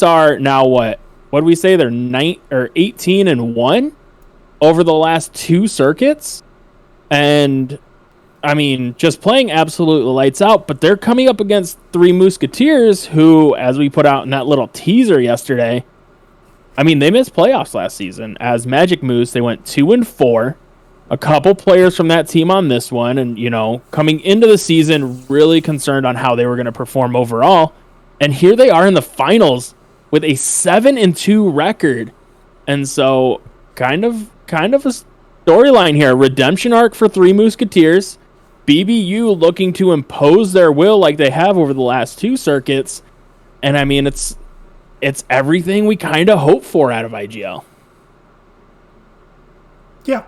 are now what? What do we say? They're 18-1 over the last 2 circuits. And I mean, just playing absolutely lights out, but they're coming up against 3 Mooseketeers who, as we put out in that little teaser yesterday, I mean, they missed playoffs last season. As Magic Moose, they went 2-4. A couple players from that team on this one, and, you know, coming into the season, really concerned on how they were going to perform overall. And here they are in the finals with a 7-2 record. And so, kind of a storyline here. Redemption arc for 3 Mooseketeers. BBU looking to impose their will like they have over the last 2 circuits. And I mean, it's everything we kind of hope for out of IGL. Yeah.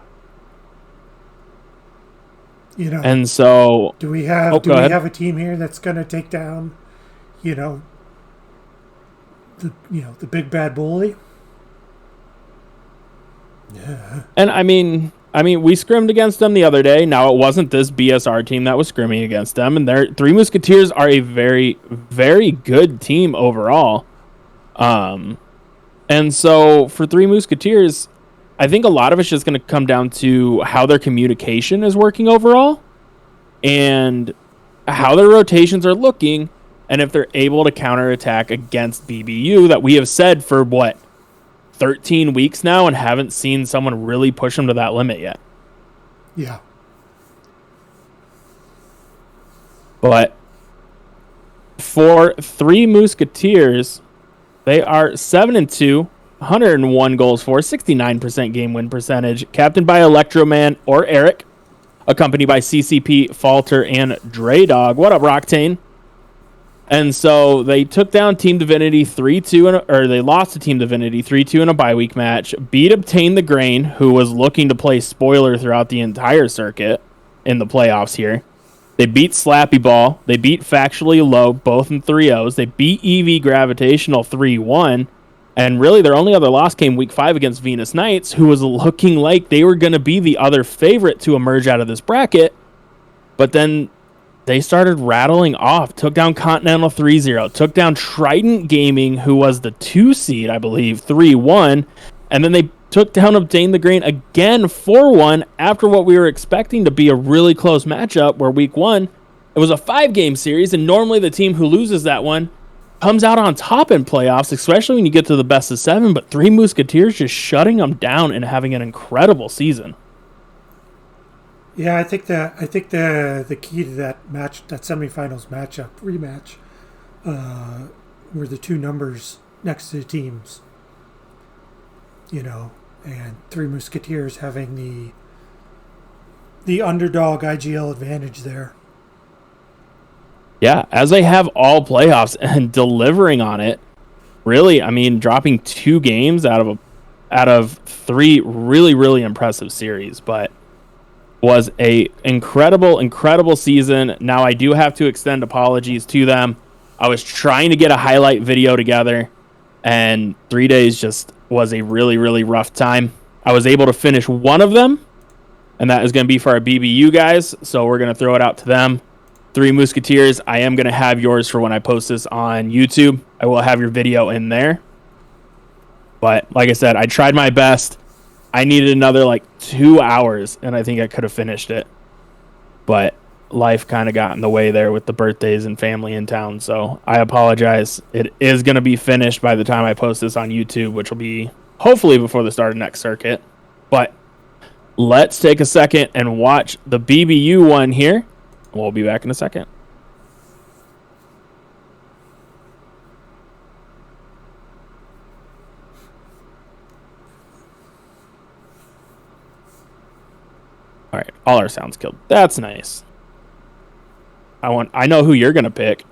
You know. And so, do we have a team here that's going to take down, the big bad bully? Yeah. And I mean, we scrimmed against them the other day. Now, it wasn't this BSR team that was scrimming against them, and their 3 Mooseketeers are a very, very good team overall. And so for 3 Mooseketeers, I think a lot of it's just going to come down to how their communication is working overall and how their rotations are looking, and if they're able to counterattack against BBU that we have said for 13 weeks now and haven't seen someone really push them to that limit yet. Yeah. But for 3 Mooseketeers, they are 7-2, 101 goals for, 69% game win percentage, captained by Electroman or Eric, accompanied by CCP, Falter, and Draydog. What up, Roctane? And so they took down Team Divinity 3-2, or they lost to Team Divinity 3-2 in a bye-week match, beat Obtain the Grain, who was looking to play spoiler throughout the entire circuit in the playoffs here. They beat Slappy Ball. They beat Factually Low, both in 3-0s. They beat EV Gravitational 3-1. And really, their only other loss came week 5 against Venus Knights, who was looking like they were going to be the other favorite to emerge out of this bracket. But then they started rattling off. Took down Continental 3-0. Took down Trident Gaming, who was the 2 seed, I believe, 3-1. And then they took down Obtain the Grain again 4-1 after what we were expecting to be a really close matchup where week 1, it was a 5-game series, and normally the team who loses that one comes out on top in playoffs, especially when you get to the best of 7, but 3 Mooseketeers just shutting them down and having an incredible season. Yeah, I think the key to that match, that semifinals rematch, were the 2 numbers next to the teams. And 3 Mooseketeers having the underdog IGL advantage there. Yeah, as they have all playoffs and delivering on it. Really, I mean, dropping 2 games out of 3 really, really impressive series, but was a incredible season. Now I do have to extend apologies to them. I was trying to get a highlight video together, and 3 days just was a really, really rough time. I was able to finish one of them, and that is going to be for our BBU guys, so we're going to throw it out to them. 3 Mooseketeers, I am going to have yours for when I post this on YouTube. I will have your video in there. But like I said, I tried my best. I needed another 2 hours, and I think I could have finished it. But life kind of got in the way there with the birthdays and family in town, so I apologize. It is going to be finished by the time I post this on YouTube, which will be hopefully before the start of next circuit. But let's take a second and watch the BBU one here. We'll be back in a second. All right, all our sounds killed. That's nice. I know who you're going to pick.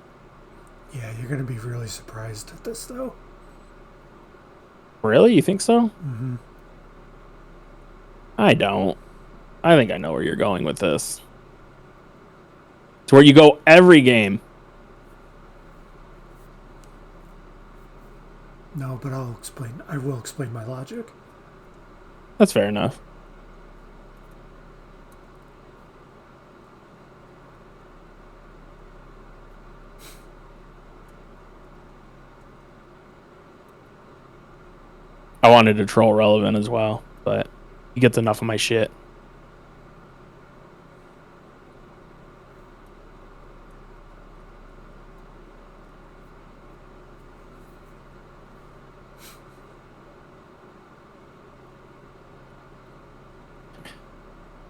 Yeah, you're going to be really surprised at this, though. Really? You think so? Mm-hmm. I don't. I think I know where you're going with this. It's where you go every game. No, but I will explain my logic. That's fair enough. I wanted to troll Relevant as well, but he gets enough of my shit.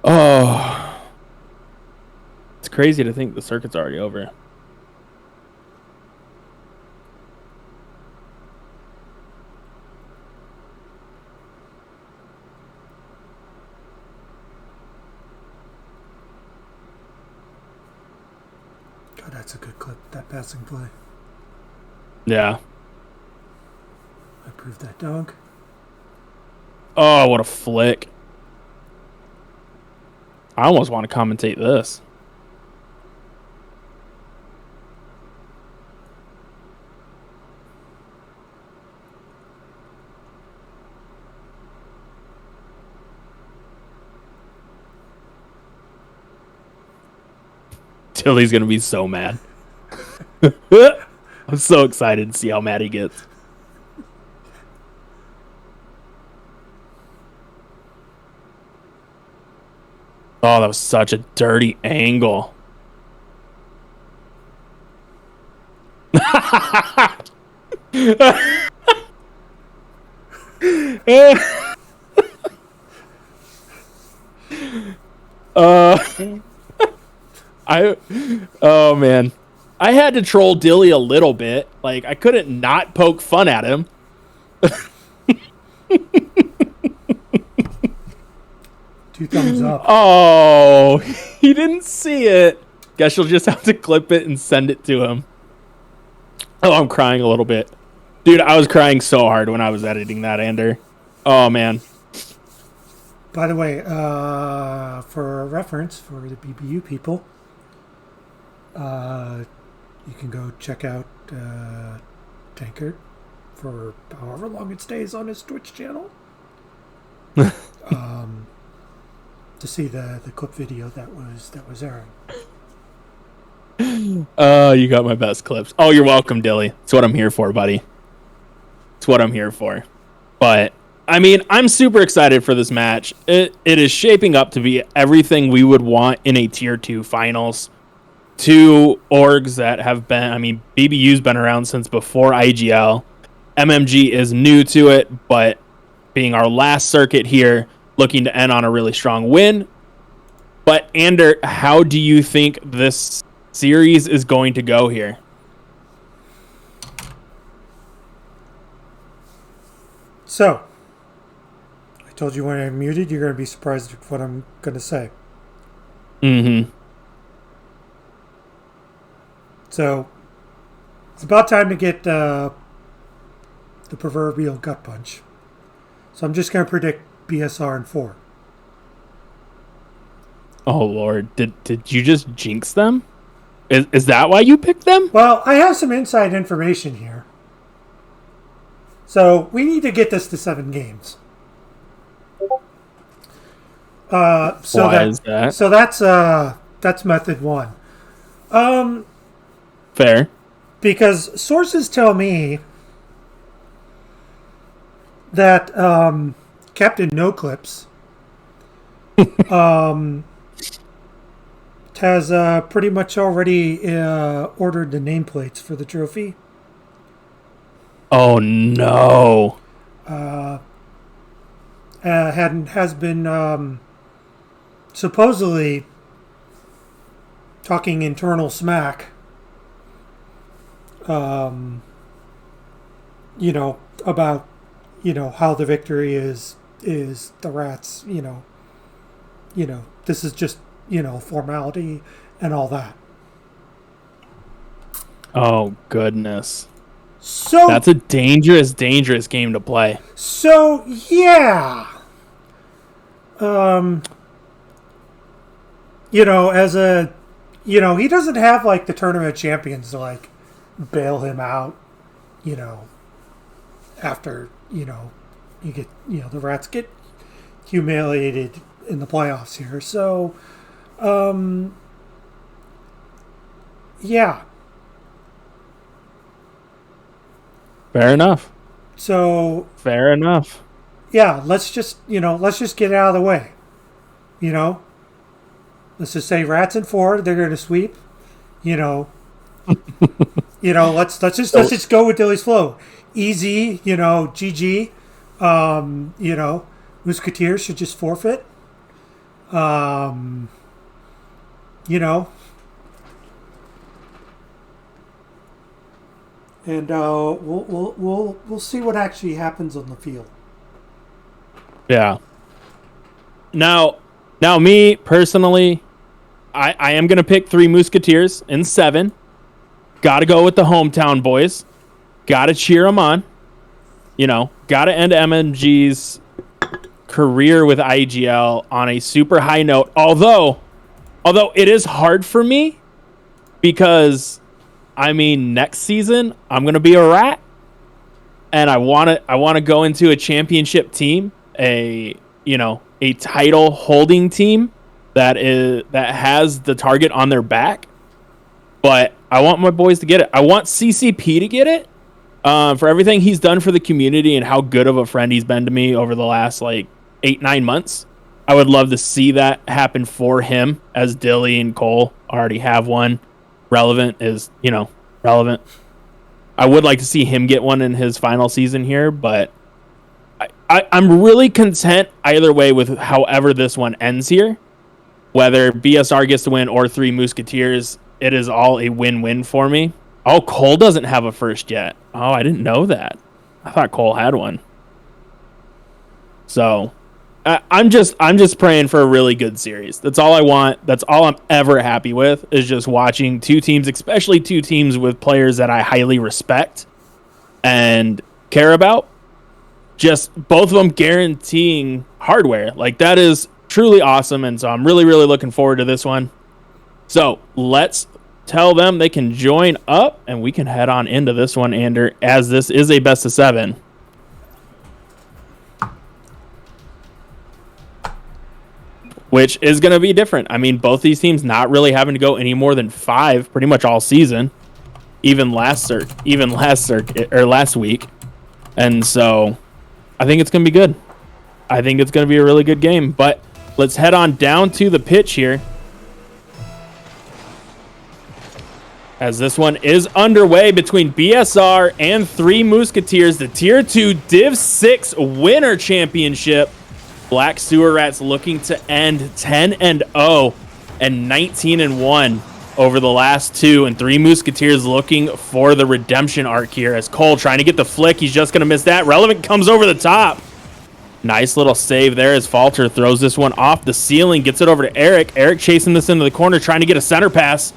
Oh, it's crazy to think the circuit's already over. God, that's a good clip, that passing play. Yeah. I proved that dunk. Oh, what a flick. I almost want to commentate this. Tilly's going to be so mad. I'm so excited to see how mad he gets. Oh, that was such a dirty angle. Oh man, I had to troll Dilly a little bit. Like I couldn't not poke fun at him. 2 thumbs up. Oh, he didn't see it. Guess you'll just have to clip it and send it to him. Oh, I'm crying a little bit. Dude, I was crying so hard when I was editing that, Ander. Oh, man. By the way, for reference, for the BBU people, you can go check out Tankard for however long it stays on his Twitch channel. To see the clip video that was airing. Oh, you got my best clips. Oh, you're welcome, Dilly. That's what I'm here for, buddy. It's what I'm here for. But, I mean, I'm super excited for this match. It is shaping up to be everything we would want in a Tier 2 finals. 2 orgs that have been, I mean, BBU's been around since before IGL. MMG is new to it, but being our last circuit here, looking to end on a really strong win. But, Ander, how do you think this series is going to go here? So, I told you when I'm muted, you're going to be surprised at what I'm going to say. Mm-hmm. So, it's about time to get the proverbial gut punch. So I'm just going to predict BSR in 4. Oh, Lord. Did you just jinx them? Is that why you picked them? Well, I have some inside information here. So we need to get this to 7 games. Why is that? So that's method 1. Fair. Because sources tell me that Captain No Clips has pretty much already ordered the nameplates for the trophy. Oh no! Has been supposedly talking internal smack. About how the victory is the Rats. This is just formality and all that. Oh goodness! So that's a dangerous game to play. So yeah, as a, he doesn't have like the tournament champions to like bail him out, after you get the Rats get humiliated in the playoffs here. So, yeah. Fair enough. So fair enough. yeah, let's just get it out of the way. You know, let's just say Rats in 4, they're going to sweep. You know, let's just go with Dilly's flow. Easy, GG. Mooseketeers should just forfeit. You know, and we'll see what actually happens on the field. Yeah. Now, me personally, I am gonna pick 3 Mooseketeers in 7. Got to go with the hometown boys. Got to cheer them on. Got to end MMG's career with IGL on a super high note. Although it is hard for me because, next season I'm gonna be a rat, and I want to go into a championship team, a title holding team that has the target on their back. But I want my boys to get it. I want CCP to get it for everything he's done for the community and how good of a friend he's been to me over the last 8-9 months. I would love to see that happen for him, as Dilly and Cole already have one. Relevant is, relevant. I would like to see him get one in his final season here, but I'm really content either way with however this one ends here. Whether BSR gets to win or 3 Mooseketeers, it is all a win-win for me. Oh, Cole doesn't have a first yet. Oh, I didn't know that. I thought Cole had one. So I'm just praying for a really good series. That's all I want. That's all I'm ever happy with, is just watching 2 teams, especially 2 teams with players that I highly respect and care about. Just both of them guaranteeing hardware. That is truly awesome, and so I'm really, really looking forward to this one. So let's tell them they can join up, and we can head on into this one, Ander, as this is a best of 7. Which is going to be different. Both these teams not really having to go any more than 5 pretty much all season, even last week. And so I think it's going to be good. I think it's going to be a really good game. But let's head on down to the pitch here, as this one is underway between BSR and 3 Mooseketeers, the Tier 2 Div 6 Winter Championship. Black Sewer Rats looking to end 10-0 and 19-1 over the last 2, and 3 Mooseketeers looking for the redemption arc here, as Cole trying to get the flick. He's just going to miss that. Relevant comes over the top. Nice little save there as Falter throws this one off the ceiling, gets it over to Eric. Eric chasing this into the corner, trying to get a center pass,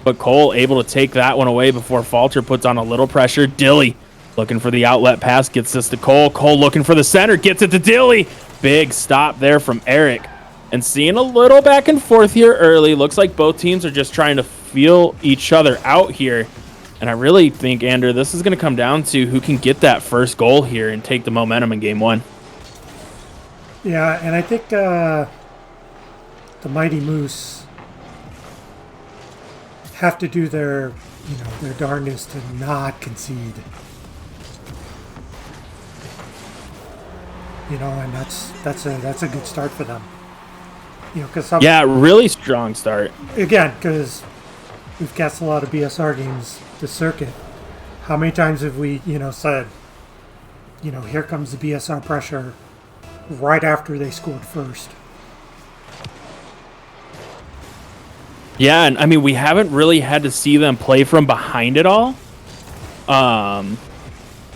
but Cole able to take that one away before Falter puts on a little pressure. Dilly looking for the outlet pass, gets this to Cole. Cole looking for the center, gets it to Dilly. Big stop there from Eric. And seeing a little back and forth here early. Looks like both teams are just trying to feel each other out here. And I really think, Ander, this is going to come down to who can get that first goal here and take the momentum in game 1. Yeah, and I think the Mighty Moose have to do their darndest to not concede. And that's a good start for them. Really strong start. Again, because we've cast a lot of BSR games this circuit. How many times have we, said, here comes the BSR pressure right after they scored first? Yeah, and we haven't really had to see them play from behind at all.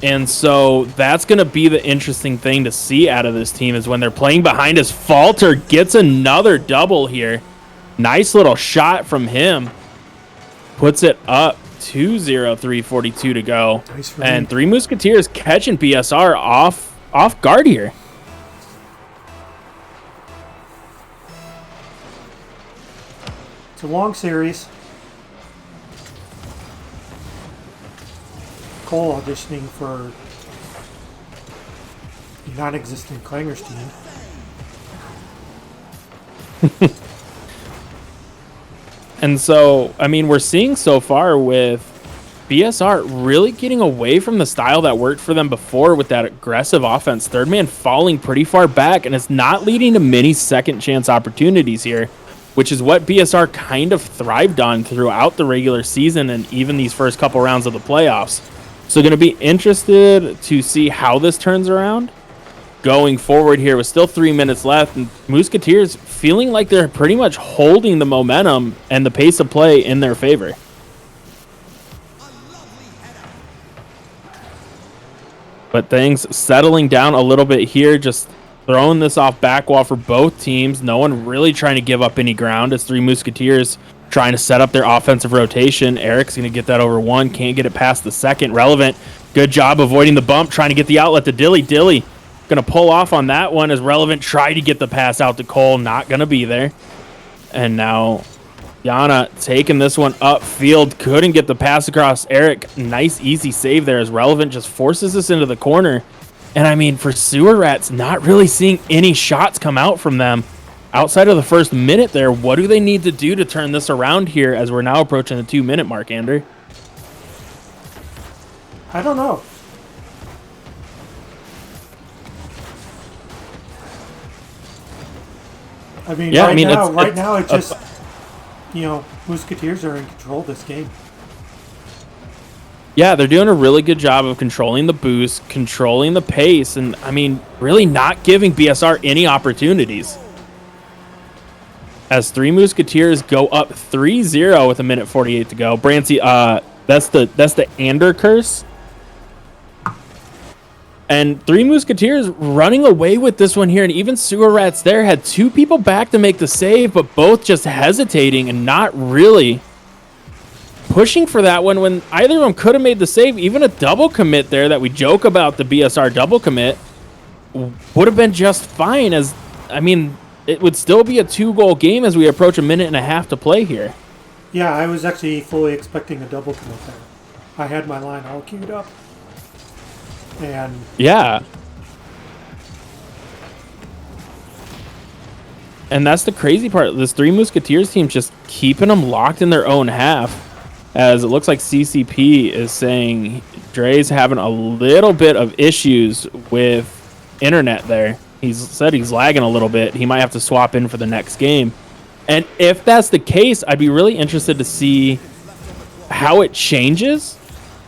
And so that's going to be the interesting thing to see out of this team, is when they're playing behind, as Falter gets another double here. Nice little shot from him. Puts it up 2-0, 3:42 to go. Nice, and 3 Mooseketeers catching BSR off guard here. It's a long series. Cole auditioning for the non-existent Clangers team. And so, we're seeing so far with BSR really getting away from the style that worked for them before with that aggressive offense. Third man falling pretty far back, and it's not leading to many second chance opportunities here, which is what BSR kind of thrived on throughout the regular season and even these first couple rounds of the playoffs. So going to be interested to see how this turns around going forward here with still 3 minutes left, and Mooseketeers feeling like they're pretty much holding the momentum and the pace of play in their favor. But things settling down a little bit here, just throwing this off back wall for both teams. No one really trying to give up any ground as three Mooseketeers trying to set up their offensive rotation. Eric's going to get that over one. Can't get it past the second. Relevant. Good job avoiding the bump, trying to get the outlet to Dilly. Dilly going to pull off on that one as Relevant tried to get the pass out to Cole. Not going to be there. And now Yana taking this one upfield. Couldn't get the pass across Eric. Nice, easy save there as Relevant just forces us into the corner. And I mean, for Sewer Rats, not really seeing any shots come out from them. Outside of the first minute there, what do they need to do to turn this around here as we're now approaching the 2 minute mark, Andrew? I don't know. I mean, yeah, right now it's just, Mooseketeers are in control of this game. Yeah, they're doing a really good job of controlling the boost, controlling the pace, and I mean, really not giving BSR any opportunities. As three Mooseketeers go up 3-0 with 1:48 to go. Brancy, that's the Ander curse. And three Mooseketeers running away with this one here, and even Sewer Rats there had two people back to make the save, but both just hesitating and not really pushing for that one when either of them could have made the save. Even a double commit there that we joke about, the BSR double commit, would have been just fine. As I mean, it would still be a 2-goal game as we approach 1.5 minutes to play here. Yeah, I was actually fully expecting a double commit there. I had my line all queued up. And yeah. And that's the crazy part. This three Mooseketeers team just keeping them locked in their own half. As it looks like CCP is saying Dre's having a little bit of issues with internet there. He's said he's lagging a little bit. He might have to swap in for the next game. And if that's the case, I'd be really interested to see how it changes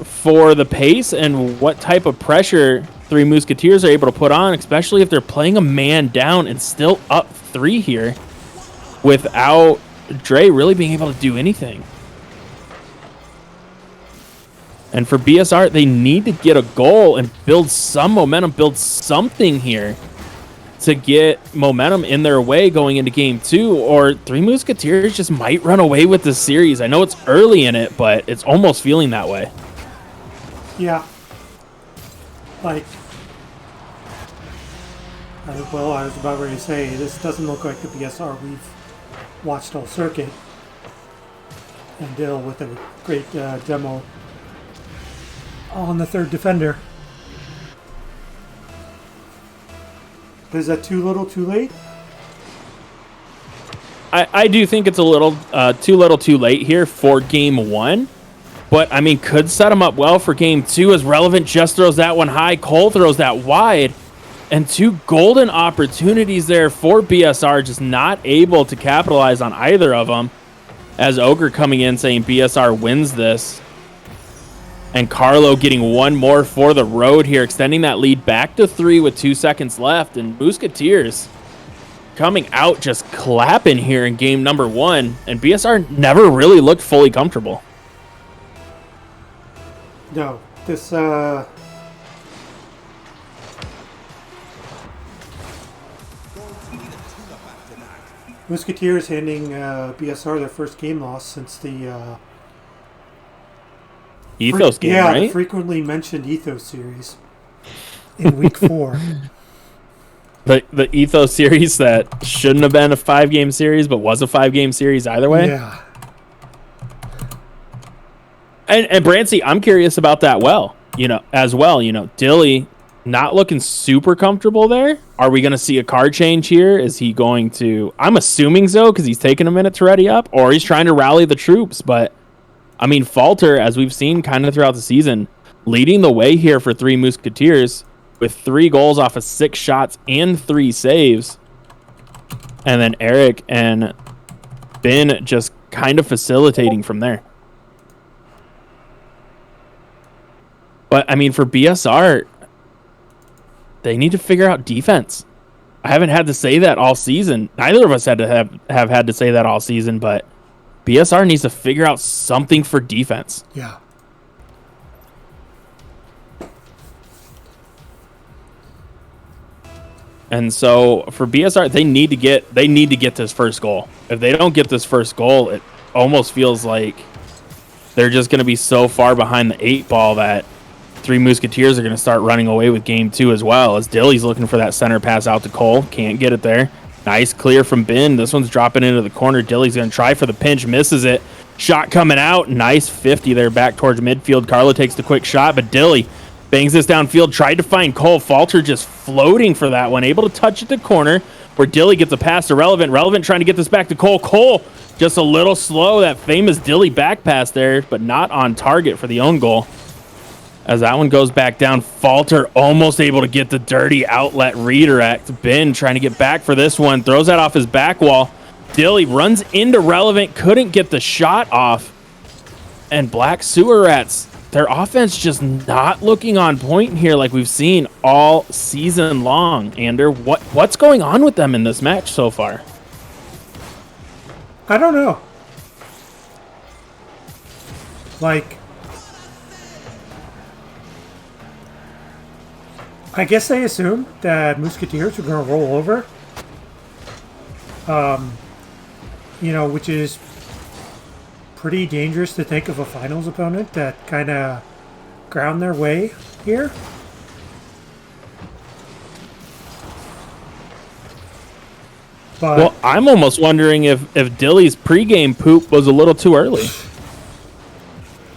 for the pace and what type of pressure three Mooseketeers are able to put on, especially if they're playing a man down and still up 3 here without Dre really being able to do anything. And for BSR, they need to get a goal and build some momentum, build something here to get momentum in their way going into game 2, or three Mooseketeers just might run away with this series. I know it's early in it, but it's almost feeling that way. Yeah. Like, I was about ready to say, this doesn't look like the BSR we've watched all circuit. And Dill with a great demo on the third defender. Is that too little, too late? I do think it's a little too little, too late here for game 1. But, I mean, could set them up well for game 2 as Relevant just throws that one high. Cole throws that wide. And 2 golden opportunities there for BSR, just not able to capitalize on either of them. As Ogre coming in saying BSR wins this. And Carlo getting one more for the road here, extending that lead back to 3 with 2 seconds left. And Mooseketeers coming out just clapping here in game number 1. And BSR never really looked fully comfortable. No, this Mooseketeers handing BSR their first game loss since the Ethos game, right? The frequently mentioned Ethos series in week 4. The Ethos series that shouldn't have been a 5-game series, but was a 5-game series either way. Yeah. And Brancy, I'm curious about that as well. Dilly not looking super comfortable there. Are we going to see a card change here? Is he going to... I'm assuming so because he's taking a minute to ready up, or he's trying to rally the troops, but I mean, Falter, as we've seen kind of throughout the season, leading the way here for Three Mooseketeers with 3 goals off of 6 shots and 3 saves. And then Eric and Ben just kind of facilitating from there. But, I mean, for BSR, they need to figure out defense. I haven't had to say that all season. Neither of us had to have had to say that all season, but BSR needs to figure out something for defense. Yeah. And so for BSR, they need to get this first goal. If they don't get this first goal, it almost feels like they're just going to be so far behind the 8 ball that Three Mooseketeers are going to start running away with game 2 as well. As Dilly's looking for that center pass out to Cole, can't get it there. Nice clear from Ben. This one's dropping into the corner. Dilly's going to try for the pinch, misses it. Shot coming out. Nice 50 there back towards midfield. Carlo takes the quick shot, but Dilly bangs this downfield. Tried to find Cole. Falter just floating for that one. Able to touch at the corner where Dilly gets a pass to Relevant. Relevant trying to get this back to Cole. Cole just a little slow. That famous Dilly back pass there, but not on target for the own goal. As that one goes back down, Falter almost able to get the dirty outlet redirect. Ben trying to get back for this one. Throws that off his back wall. Dilly runs into Relevant. Couldn't get the shot off. And Black Sewer Rats, their offense just not looking on point here like we've seen all season long. Ander, what's going on with them in this match so far? I don't know. Like, I guess they assumed that Mooseketeers were going to roll over. Which is pretty dangerous to think of a finals opponent that kind of ground their way here. But, well, I'm almost wondering if Dilly's pregame poop was a little too early.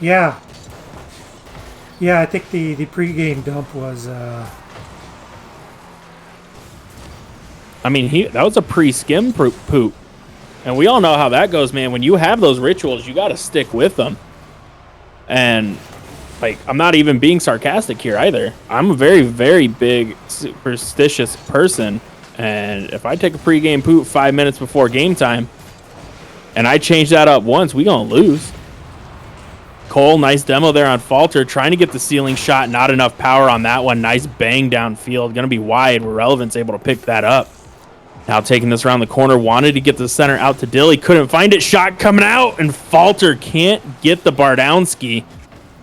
Yeah. Yeah, I think the pregame dump was... I mean, that was a pre-skim poop. And we all know how that goes, man. When you have those rituals, you got to stick with them. And, like, I'm not even being sarcastic here either. I'm a very, very big superstitious person. And if I take a pregame poop 5 minutes before game time and I change that up once, we going to lose. Cole, nice demo there on Falter. Trying to get the ceiling shot. Not enough power on that one. Nice bang downfield. Going to be wide where Relevant's able to pick that up. Now taking this around the corner. Wanted to get the center out to Dilly. Couldn't find it. Shot coming out. And Falter can't get the Bardowski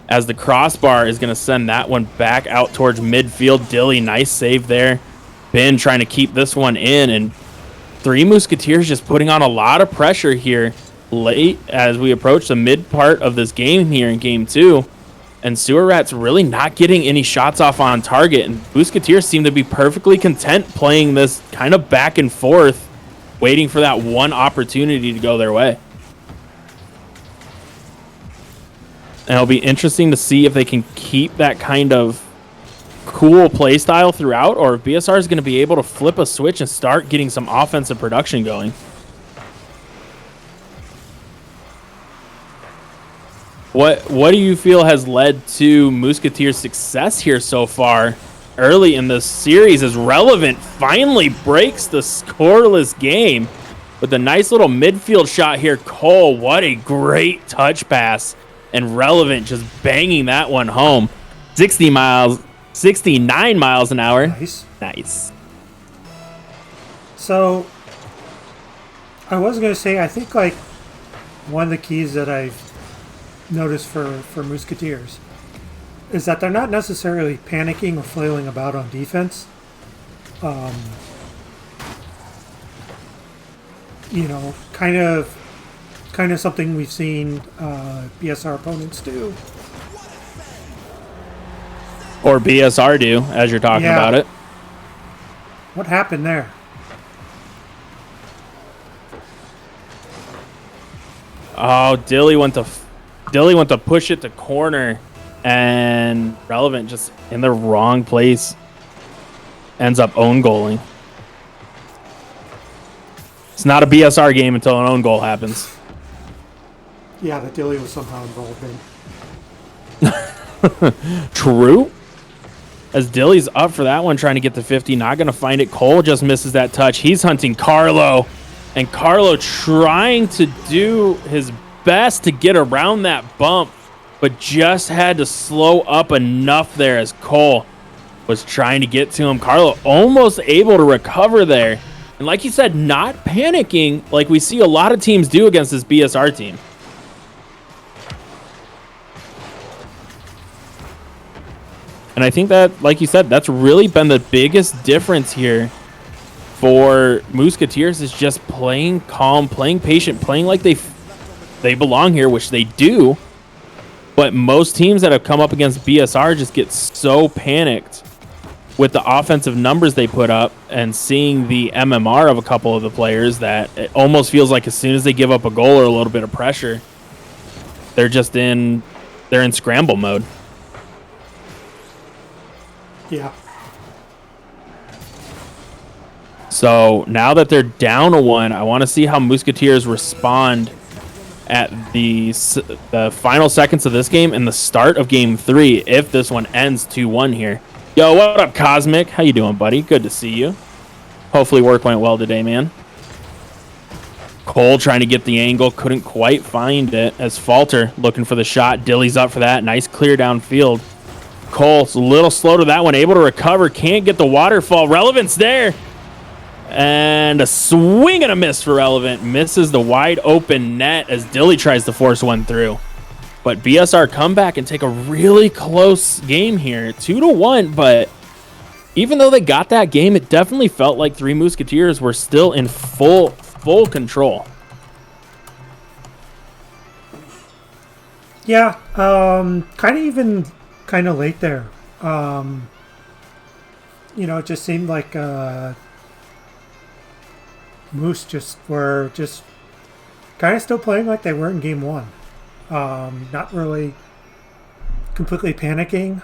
as the crossbar is going to send that one back out towards midfield. Dilly, nice save there. Ben trying to keep this one in. And Three Mooseketeers just putting on a lot of pressure here late as we approach the mid part of this game here in game 2. And Sewer Rats really not getting any shots off on target. And Mooseketeers seem to be perfectly content playing this kind of back and forth, waiting for that one opportunity to go their way. And it'll be interesting to see if they can keep that kind of cool play style throughout, or if BSR is going to be able to flip a switch and start getting some offensive production going. What do you feel has led to Mooseketeers' success here so far early in this series as Relevant finally breaks the scoreless game with a nice little midfield shot here? Cole, what a great touch pass. And Relevant just banging that one home. 69 miles an hour. Nice. So, I was going to say, I think, like, one of the keys that I've notice for Mooseketeers is that they're not necessarily panicking or flailing about on defense. Kind of something we've seen BSR opponents do. Or BSR do, as you're talking about it. What happened there? Oh, Dilly went to push it to corner, and Relevant just in the wrong place. Ends up own goaling. It's not a BSR game until an own goal happens. Yeah, that Dilly was somehow involved in. True. As Dilly's up for that one, trying to get the 50. Not going to find it. Cole just misses that touch. He's hunting Carlo. And Carlo trying to do his best to get around that bump, but just had to slow up enough there as Cole was trying to get to him. Carlo almost able to recover there. And like you said, not panicking like we see a lot of teams do against this BSR team. And I think that, like you said, that's really been the biggest difference here for Mooseketeers, is just playing calm, playing patient, playing like they belong here, which they do. But most teams that have come up against BSR just get so panicked with the offensive numbers they put up and seeing the MMR of a couple of the players that it almost feels like as soon as they give up a goal or a little bit of pressure, they're in scramble mode. Yeah. So now that they're down a 1, I want to see how Mooseketeers respond at the final seconds of this game and the start of game 3 if this one ends 2-1 here. Yo, what up, Cosmic? How you doing, buddy? Good to see you. Hopefully work went well today, man. Cole trying to get the angle, couldn't quite find it as Falter looking for the shot. Dilly's up for that. Nice clear downfield. Cole's a little slow to that one, able to recover, can't get the waterfall. Relevant's there. And a swing and a miss for Relevant. Misses the wide open net as Dilly tries to force one through. But BSR come back and take a really close game here. 2-1, but even though they got that game, it definitely felt like Three Mooseketeers were still in full control. Yeah, kind of late there. It just seemed like Moose were kind of still playing like they were in game 1. Not really completely panicking.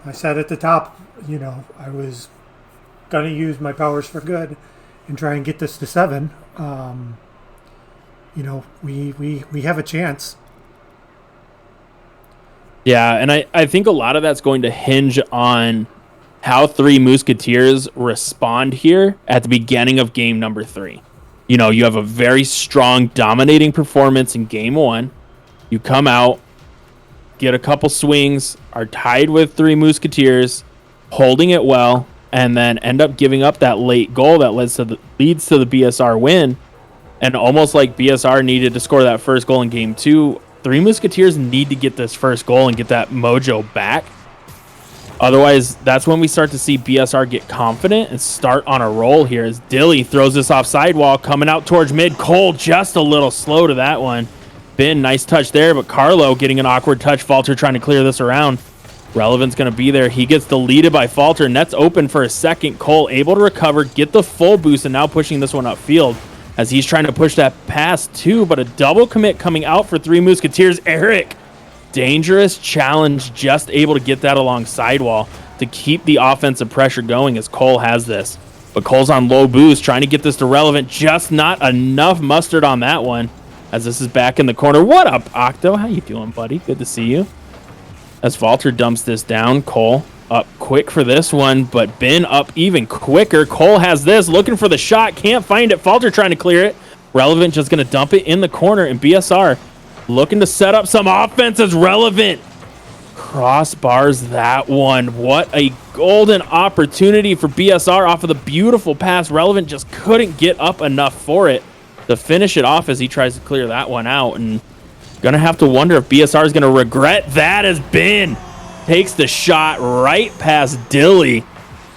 I said at the top, I was going to use my powers for good and try and get this to 7. We have a chance. Yeah, and I think a lot of that's going to hinge on how Three Mooseketeers respond here at the beginning of game number 3. You have a very strong, dominating performance in game 1. You come out, get a couple swings, are tied with Three Mooseketeers, holding it well, and then end up giving up that late goal that leads to the BSR win. And almost like BSR needed to score that first goal in game 2, Three Mooseketeers need to get this first goal and get that mojo back. Otherwise, that's when we start to see BSR get confident and start on a roll here as Dilly throws this off sidewall coming out towards mid. Cole just a little slow to that one. Ben, nice touch there, but Carlo getting an awkward touch. Falter trying to clear this around. Relevant's going to be there. He gets deleted by Falter. Net's open for a second. Cole able to recover, get the full boost, and now pushing this one upfield as he's trying to push that pass too, but a double commit coming out for Three Mooseketeers. Eric, dangerous challenge, just able to get that along sidewall to keep the offensive pressure going as Cole has this. But Cole's on low boost, trying to get this to Relevant, just not enough mustard on that one as this is back in the corner. What up, Octo? How you doing, buddy? Good to see you. As Falter dumps this down, Cole up quick for this one, but Ben up even quicker. Cole has this, looking for the shot, can't find it. Falter trying to clear it. Relevant just going to dump it in the corner, and BSR looking to set up some offense as Relevant crossbars that one. What a golden opportunity for BSR off of the beautiful pass. Relevant just couldn't get up enough for it to finish it off as he tries to clear that one out, and gonna have to wonder if BSR is gonna regret that as Ben takes the shot right past Dilly.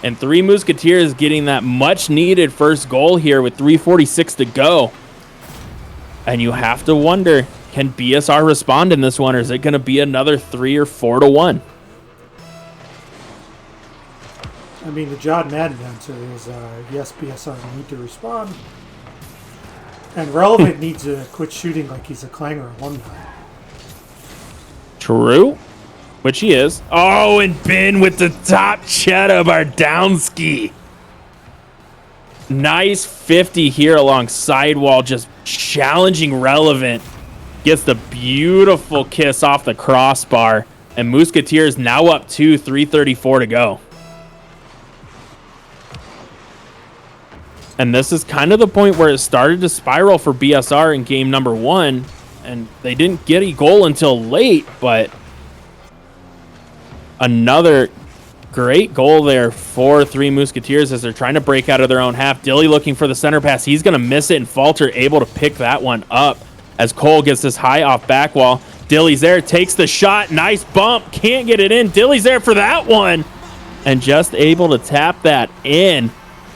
And Three Mooseketeers getting that much needed first goal here with 3:46 to go. And you have to wonder, can BSR respond in this one, or is it going to be another 3 or 4-1? I mean, the John Madden answer is yes, BSR need to respond. And Relevant needs to quit shooting like he's a Clanger alumni. True. Which he is. Oh, and Ben with the top chat of our down ski. Nice 50 here along sidewall, just challenging Relevant. Gets the beautiful kiss off the crossbar. And Mooseketeers now up 2, 3:34 to go. And this is kind of the point where it started to spiral for BSR in game number 1. And they didn't get a goal until late, but another great goal there for Three Mooseketeers as they're trying to break out of their own half. Dilly looking for the center pass. He's going to miss it, and Falter able to pick that one up as Cole gets this high off back wall. Dilly's there, takes the shot. Nice bump. Can't get it in. Dilly's there for that one. And just able to tap that in.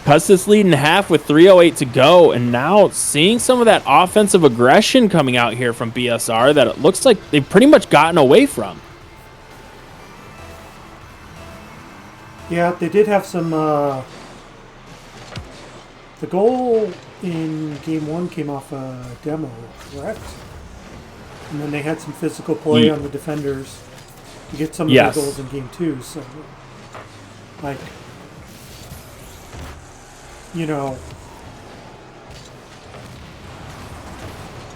Cuts this lead in half with 3:08 to go. And now seeing some of that offensive aggression coming out here from BSR that it looks like they've pretty much gotten away from. Yeah, they did have some... the goal in game 1 came off a demo, correct? And then they had some physical play on the defenders to get some of the goals in game 2. So, like, you know...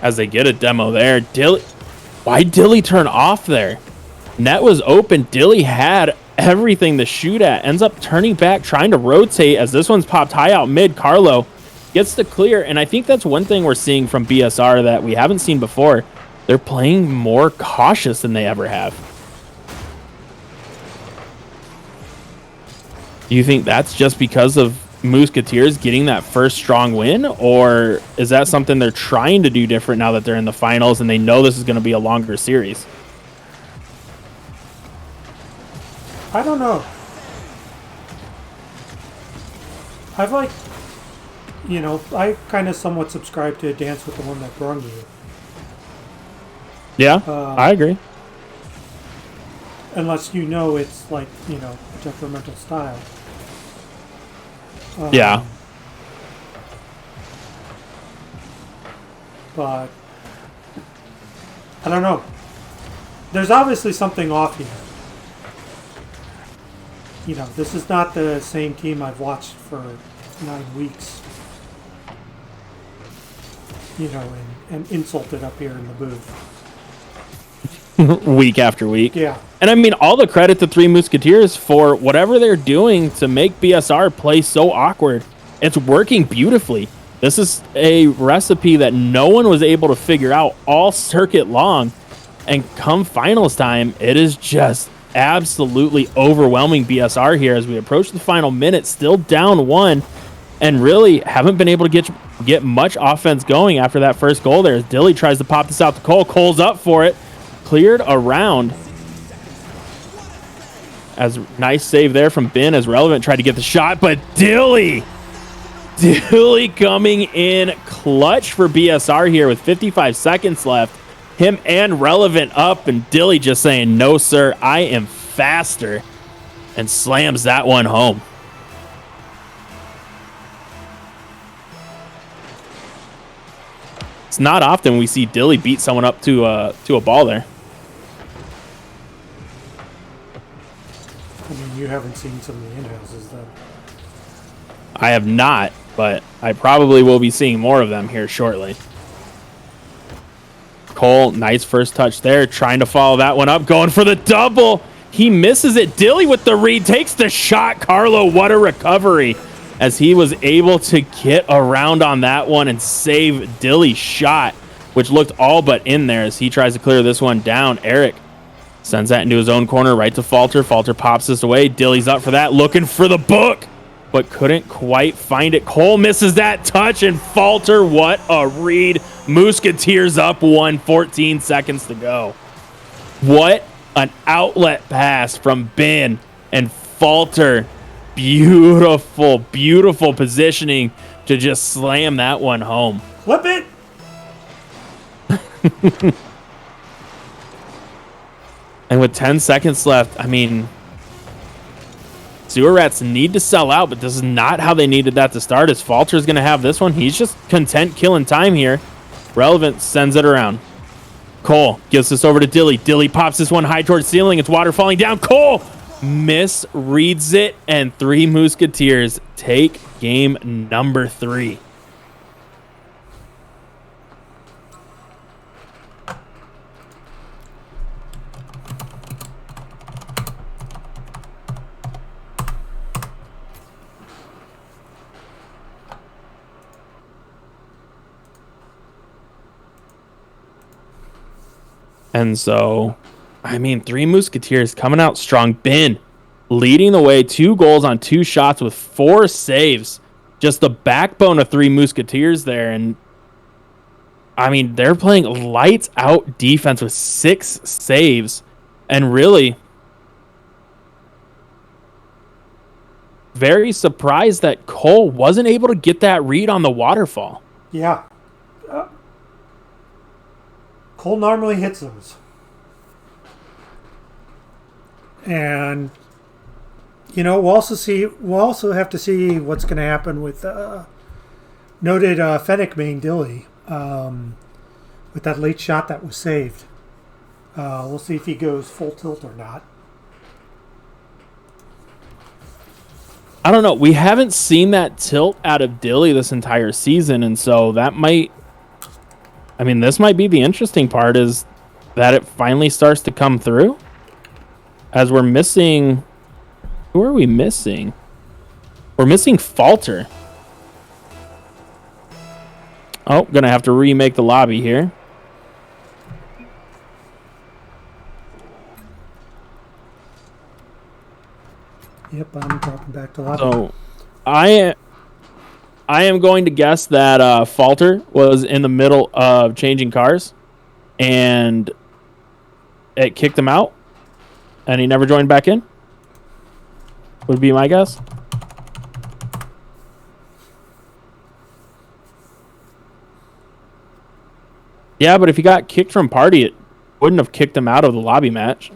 As they get a demo there, Dilly... Why'd Dilly turn off there? Net was open. Dilly had everything to shoot at. Ends up turning back, trying to rotate as this one's popped high out mid. Carlo gets the clear, and I think that's one thing we're seeing from BSR that we haven't seen before. They're playing more cautious than they ever have. Do you think that's just because of Mooseketeers getting that first strong win, or is that something they're trying to do different now that they're in the finals and they know this is going to be a longer series? I don't know. I've like, you know, I kind of somewhat subscribe to Dance with the One That Brung You. Yeah, I agree. Unless you know it's like, you know, a temperamental style. Yeah. But I don't know. There's obviously something off here. You know, this is not the same team I've watched for 9 weeks. You know, and insulted up here in the booth. Week after week. Yeah. And I mean, all the credit to Three Mooseketeers for whatever they're doing to make BSR play so awkward. It's working beautifully. This is a recipe that no one was able to figure out all circuit long. And come finals time, it is just absolutely overwhelming BSR here as we approach the final minute, still down 1, and really haven't been able to get much offense going after that first goal there as Dilly tries to pop this out to Cole. Cole's up for it. Cleared around. As nice save there from Ben as Relevant tried to get the shot, but Dilly coming in clutch for BSR here with 55 seconds left. Him and Relevant up, and Dilly just saying, no, sir, I am faster, and slams that one home. It's not often we see Dilly beat someone up to a ball there. I mean, you haven't seen some of the in-houses, though. I have not, but I probably will be seeing more of them here shortly. Cole, nice first touch there, trying to follow that one up, going for the double. He misses it. Dilly with the read, takes the shot. Carlo, what a recovery, as he was able to get around on that one and save Dilly's shot, which looked all but in there as he tries to clear this one down. Eric sends that into his own corner, right to Falter. Falter pops this away. Dilly's up for that, looking for the book, but couldn't quite find it. Cole misses that touch, and Falter, what a read. Mooseketeers up 1, 14 seconds to go. What an outlet pass from Ben and Falter. Beautiful, beautiful positioning to just slam that one home. Flip it! And with 10 seconds left, I mean, Sewer Rats need to sell out, but this is not how they needed that to start. As Falter's going to have this one, he's just content killing time here. Relevant sends it around. Cole gives this over to Dilly. Dilly pops this one high towards ceiling. It's water falling down. Cole misreads it, and Three Mooseketeers take game number 3. And so, I mean, Three Mooseketeers coming out strong. Ben leading the way, 2 goals on 2 shots with 4 saves. Just the backbone of Three Mooseketeers there. And, I mean, they're playing lights out defense with 6 saves. And really, very surprised that Cole wasn't able to get that read on the waterfall. Yeah. Cole normally hits those. And, you know, we'll also have to see what's going to happen with noted Fennec main Dilly with that late shot that was saved. We'll see if he goes full tilt or not. I don't know. We haven't seen that tilt out of Dilly this entire season, and so that might... I mean, this might be the interesting part, is that it finally starts to come through. As we're missing... Who are we missing? We're missing Falter. Oh, gonna have to remake the lobby here. Yep, I'm dropping back to lobby. So, I am going to guess that Falter was in the middle of changing cars, and it kicked him out, and he never joined back in. Would be my guess. Yeah, but if he got kicked from party, it wouldn't have kicked him out of the lobby match.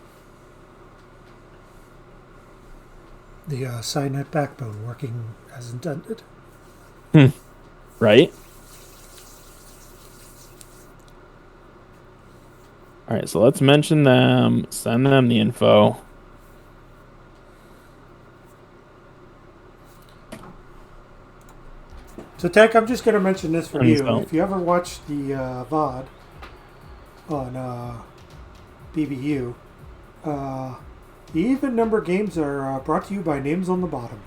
The SideNet backbone working as intended. Right? All right, so let's mention them, send them the info. So, Tech, I'm just going to mention this for you. So. If you ever watch the VOD on BBU, the even number games are brought to you by names on the bottom.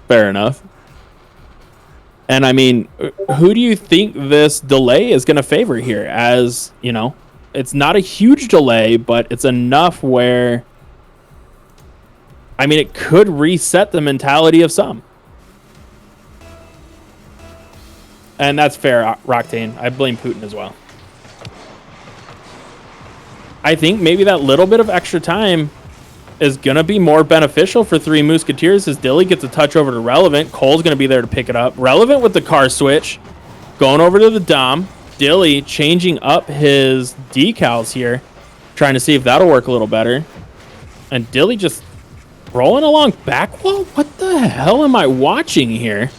Fair enough. And I mean, who do you think this delay is going to favor here? As, you know, it's not a huge delay, but it's enough where, I mean, it could reset the mentality of some. And that's fair, Roctane. I blame Putin as well. I think maybe that little bit of extra time is going to be more beneficial for Three Mooseketeers as Dilly gets a touch over to Relevant. Cole's going to be there to pick it up. Relevant with the car switch. Going over to the Dom. Dilly changing up his decals here. Trying to see if that'll work a little better. And Dilly just rolling along back wall? What the hell am I watching here?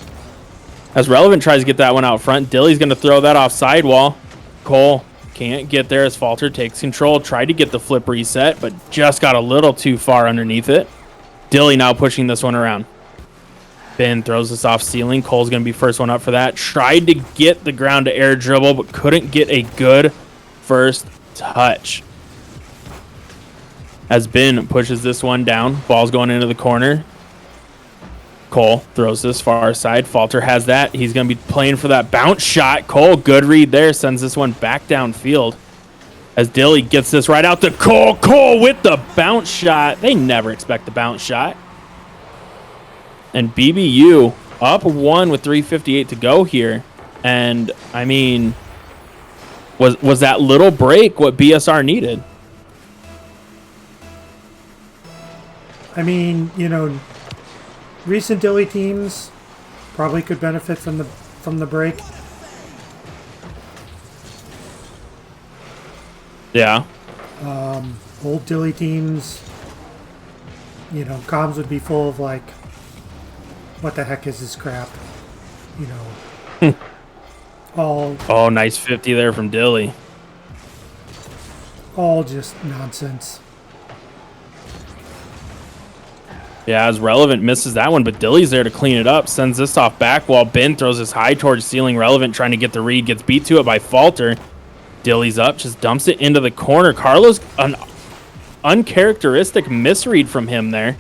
As Relevant tries to get that one out front. Dilly's going to throw that off sidewall. Cole can't get there as Falter takes control. Tried to get the flip reset, but just got a little too far underneath it. Dilly now pushing this one around. Ben throws this off ceiling. Cole's going to be first one up for that. Tried to get the ground to air dribble, but couldn't get a good first touch. As Ben pushes this one down. Ball's going into the corner. Cole throws this far side. Falter has that. He's going to be playing for that bounce shot. Cole, good read there. Sends this one back downfield. As Dilly gets this right out to Cole. Cole with the bounce shot. They never expect the bounce shot. And BBU up 1 with 3:58 to go here. And, I mean, was that little break what BSR needed? I mean, you know, recent Dilly teams probably could benefit from the break. Yeah. Old Dilly teams, you know, comms would be full of like, what the heck is this crap? You know. Oh, nice 50 there from Dilly. All just nonsense. Yeah, as Relevant misses that one, but Dilly's there to clean it up. Sends this off back while Ben throws his high towards ceiling. Relevant trying to get the read. Gets beat to it by Falter. Dilly's up, just dumps it into the corner. Carlos, an uncharacteristic misread from him there.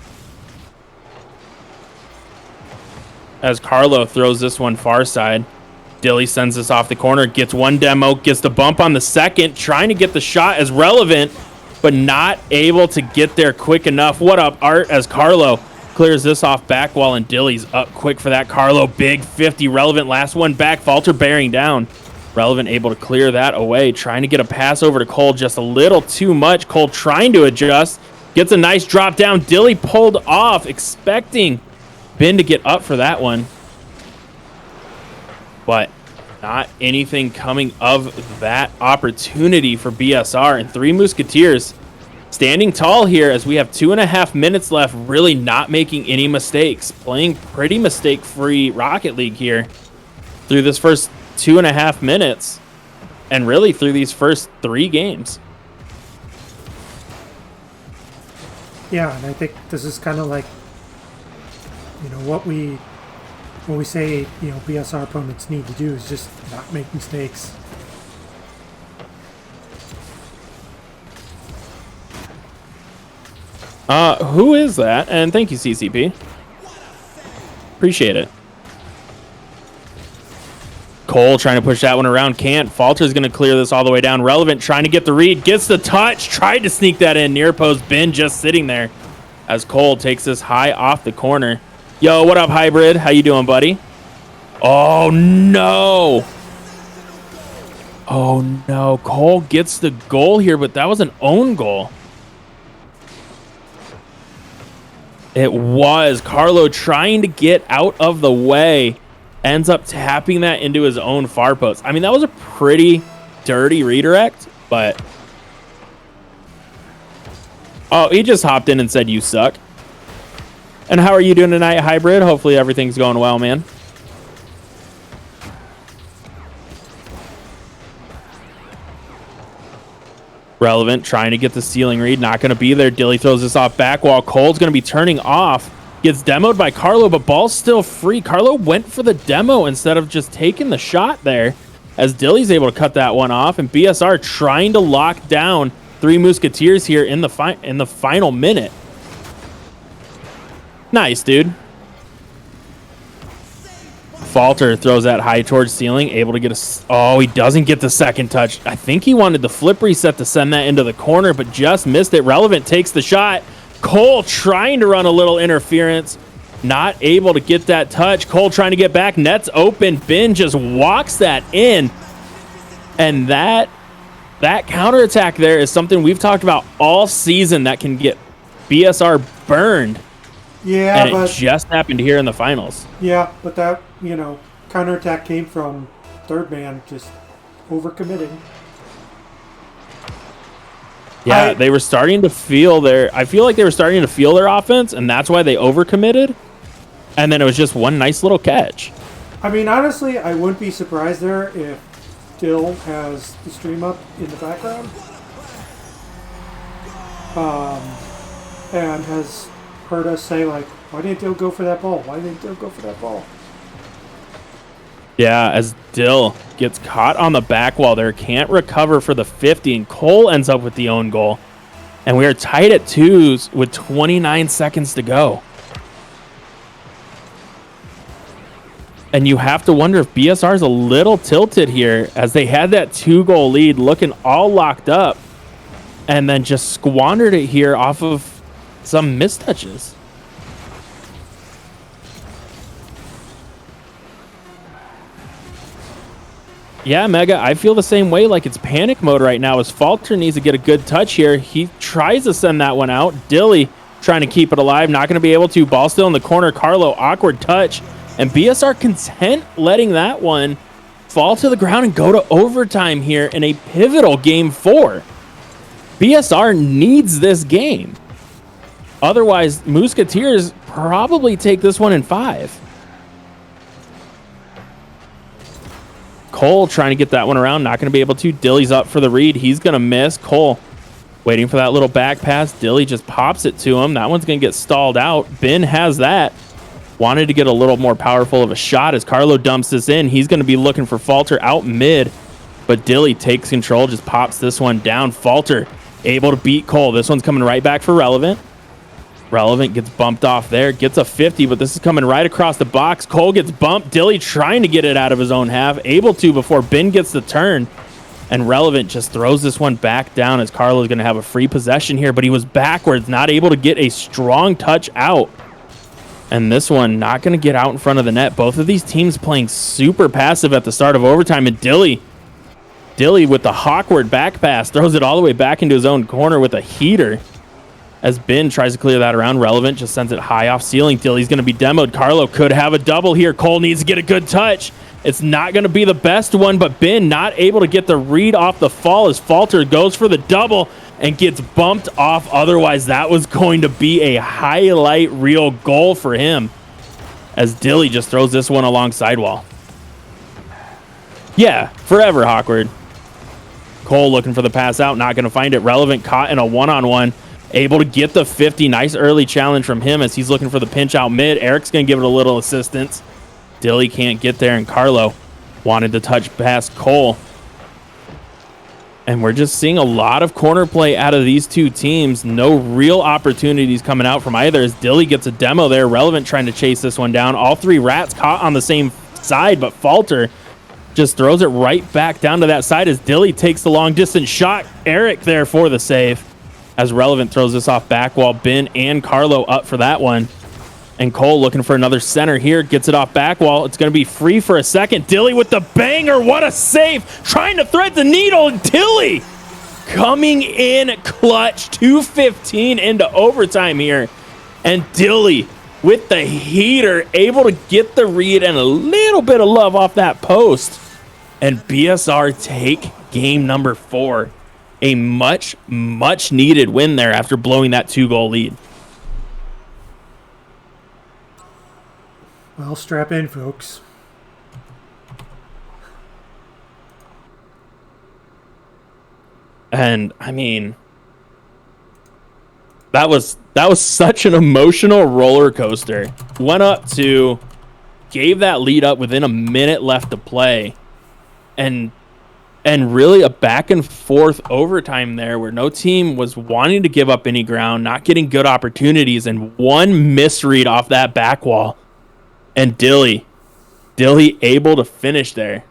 As Carlo throws this one far side. Dilly sends this off the corner. Gets one demo. Gets the bump on the second. Trying to get the shot as Relevant, but not able to get there quick enough. What up, Art, as Carlo clears this off back wall, and Dilly's up quick for that. Carlo, big 50. Relevant, last one back. Falter bearing down. Relevant able to clear that away. Trying to get a pass over to Cole, just a little too much. Cole trying to adjust. Gets a nice drop down. Dilly pulled off, expecting Ben to get up for that one. But not anything coming of that opportunity for BSR. And 3 Mooseketeers standing tall here as we have 2.5 minutes left, really not making any mistakes. Playing pretty mistake-free Rocket League here through this first 2.5 minutes and really through these first 3 games. Yeah, and I think this is kind of like, you know, what we say, you know, BSR opponents need to do is just not make mistakes. Who is that? And thank you, CCP. Appreciate it. Cole trying to push that one around. Can't. Falter's going to clear this all the way down. Relevant trying to get the read. Gets the touch. Tried to sneak that in. Near post. Ben just sitting there as Cole takes this high off the corner. Yo, what up, Hybrid? How you doing, buddy? Oh, no. Oh, no. Cole gets the goal here, but that was an own goal. It was. Carlo trying to get out of the way. Ends up tapping that into his own far post. I mean, that was a pretty dirty redirect, but... Oh, he just hopped in and said, you suck. And how are you doing tonight, Hybrid? Hopefully everything's going well, man. Relevant trying to get the ceiling read. Not going to be there. Dilly throws this off back wall. Cole's going to be turning off. Gets demoed by Carlo, but ball's still free. Carlo went for the demo instead of just taking the shot there, as Dilly's able to cut that one off. And BSR trying to lock down 3 Mooseketeers here in the final minute. Nice, dude. Falter throws that high towards ceiling, able to get a... Oh, he doesn't get the second touch. I think he wanted the flip reset to send that into the corner, but just missed it. Relevant takes the shot. Cole trying to run a little interference. Not able to get that touch. Cole trying to get back. Net's open. Ben just walks that in. And that counterattack there is something we've talked about all season that can get BSR burned. Yeah, and it just happened here in the finals. Yeah, but that, you know, counterattack came from third man just overcommitting. Yeah, they were starting to feel I feel like they were starting to feel their offense, and that's why they overcommitted. And then it was just one nice little catch. I mean, honestly, I wouldn't be surprised there if Dill has the stream up in the background. And has heard us say, like, why didn't Dill go for that ball? Why didn't Dill go for that ball? Yeah, as Dill gets caught on the back wall there, can't recover for the 50, and Cole ends up with the own goal. And we are tied at 2s with 29 seconds to go. And you have to wonder if BSR is a little tilted here, as they had that 2-goal lead looking all locked up, and then just squandered it here off of some mistouches. Yeah, Mega, I feel the same way. Like, it's panic mode right now as Falter needs to get a good touch here. He tries to send that one out. Dilly trying to keep it alive. Not going to be able to. Ball still in the corner. Carlo, awkward touch. And BSR content letting that one fall to the ground and go to overtime here in a pivotal game 4. BSR needs this game. Otherwise, Mooseketeers probably take this one in 5. Cole trying to get that one around. Not going to be able to. Dilly's up for the read. He's going to miss. Cole Waiting for that little back pass. Dilly just pops it to him. That one's going to get stalled out. Ben has that. Wanted to get a little more powerful of a shot as Carlo dumps this in. He's going to be looking for Falter out mid, but Dilly takes control, just pops this one down. Falter able to beat Cole. This one's coming right back for Relevant. Relevant gets bumped off there, gets a 50, but this is coming right across the box. Cole gets bumped. Dilly trying to get it out of his own half, able to before Ben gets the turn. And Relevant just throws this one back down as Carlo's going to have a free possession here, but he was backwards, not able to get a strong touch out. And this one not going to get out in front of the net. Both of these teams playing super passive at the start of overtime, and Dilly with the Hawkward back pass throws it all the way back into his own corner with a heater. As Ben tries to clear that around, Relevant just sends it high off ceiling. Dilly's going to be demoed. Carlo could have a double here. Cole needs to get a good touch. It's not going to be the best one, but Ben not able to get the read off the fall as Falter goes for the double and gets bumped off. Otherwise, that was going to be a highlight reel goal for him as Dilly just throws this one along sidewall. Yeah, forever Hawkward. Cole looking for the pass out, not going to find it. Relevant caught in a one-on-one. Able to get the 50. Nice early challenge from him as he's looking for the pinch out mid. Eric's going to give it a little assistance. Dilly can't get there, and Carlo wanted to touch past Cole. And we're just seeing a lot of corner play out of these two teams. No real opportunities coming out from either as Dilly gets a demo there. Relevant trying to chase this one down. All three rats caught on the same side, but Falter just throws it right back down to that side as Dilly takes the long distance shot. Eric there for the save as Relevant throws this off back wall. Ben and Carlo up for that one. And Cole looking for another center here. Gets it off back wall. It's going to be free for a second. Dilly with the banger. What a save. Trying to thread the needle. Dilly coming in clutch. 2:15 into overtime here. And Dilly with the heater. Able to get the read and a little bit of love off that post. And BSR take game number 4. A much, much needed win there after blowing that 2-goal lead. Well, strap in, folks. And I mean, that was such an emotional roller coaster. Went up to, gave that lead up within a minute left to play, and really a back and forth overtime there where no team was wanting to give up any ground, not getting good opportunities, and one misread off that back wall. And Dilly able to finish there.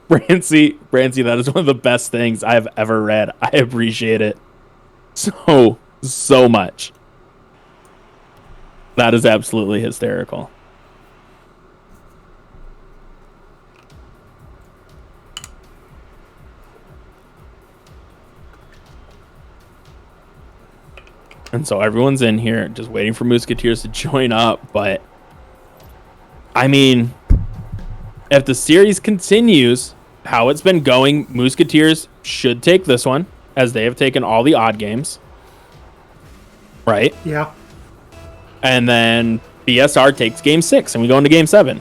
Brancy, that is one of the best things I've ever read. I appreciate it so much. That is absolutely hysterical. And so everyone's in here just waiting for Mooseketeers to join up. But, I mean, if the series continues how it's been going, Mooseketeers should take this one, as they have taken all the odd games. Right? Yeah. And then BSR takes game 6, and we go into game 7.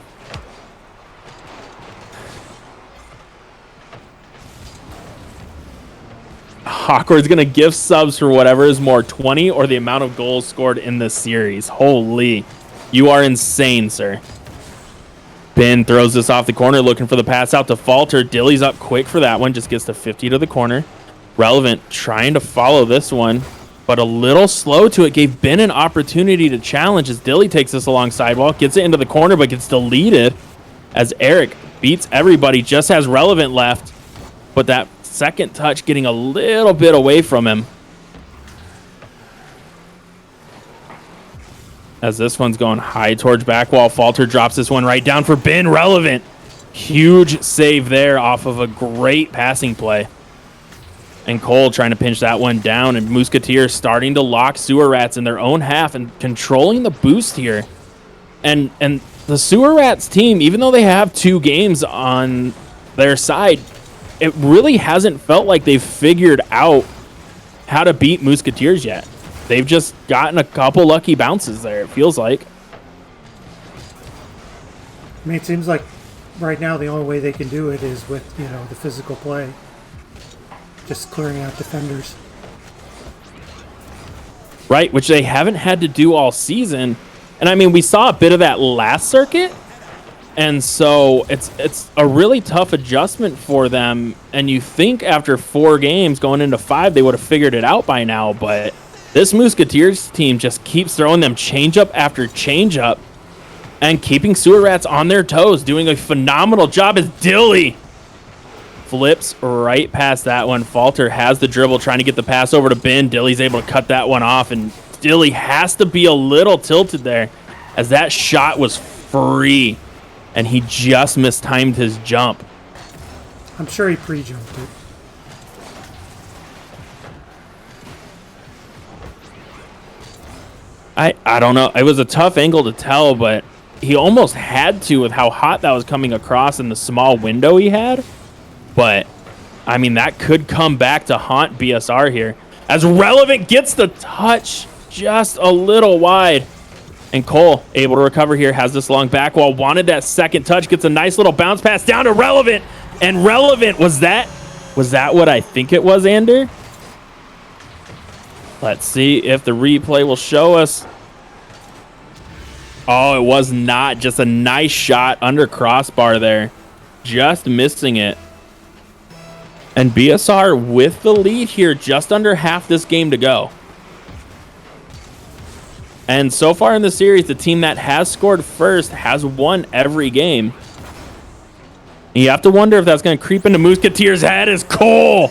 Hawkward's going to give subs for whatever is more, 20 or the amount of goals scored in this series. Holy, you are insane, sir. Ben throws this off the corner, looking for the pass out to Falter. Dilly's up quick for that one, just gets the 50 to the corner. Relevant trying to follow this one, but a little slow to it. Gave Ben an opportunity to challenge as Dilly takes this along sidewall, gets it into the corner, but gets deleted as Eric beats everybody, just has Relevant left, but that second touch getting a little bit away from him. As this one's going high towards back wall. Falter drops this one right down for Ben. Relevant. Huge save there off of a great passing play. And Cole trying to pinch that one down. And Mooseketeers starting to lock Sewer Rats in their own half and controlling the boost here. And the Sewer Rats team, even though they have 2 games on their side, it really hasn't felt like they've figured out how to beat Mooseketeers yet. They've just gotten a couple lucky bounces there, it feels like. I mean, it seems like right now the only way they can do it is with, the physical play. just clearing out defenders. Right, which they haven't had to do all season. And I mean, we saw a bit of that last circuit. And so it's a really tough adjustment for them. And you think after 4 games going into 5, they would have figured it out by now. But this Mooseketeers team just keeps throwing them changeup after changeup and keeping Sewer Rats on their toes, doing a phenomenal job as Dilly flips right past that one. Falter has the dribble, trying to get the pass over to Ben. Dilly's able to cut that one off, and Dilly has to be a little tilted there as that shot was free, and he just mistimed his jump. I'm sure he pre-jumped it. I don't know. It was a tough angle to tell, but he almost had to with how hot that was coming across in the small window he had. But, I mean, that could come back to haunt BSR here. As Relevant gets the touch just a little wide. And Cole, able to recover here, has this long back wall. Wanted that second touch, gets a nice little bounce pass down to Relevant. And Relevant, was that what I think it was, Ander? Let's see if the replay will show us. Oh, it was not. Just a nice shot under crossbar there. Just missing it. And BSR with the lead here, just under half this game to go. And so far in the series, the team that has scored first has won every game. And you have to wonder if that's going to creep into Mooseketeers' head as Cole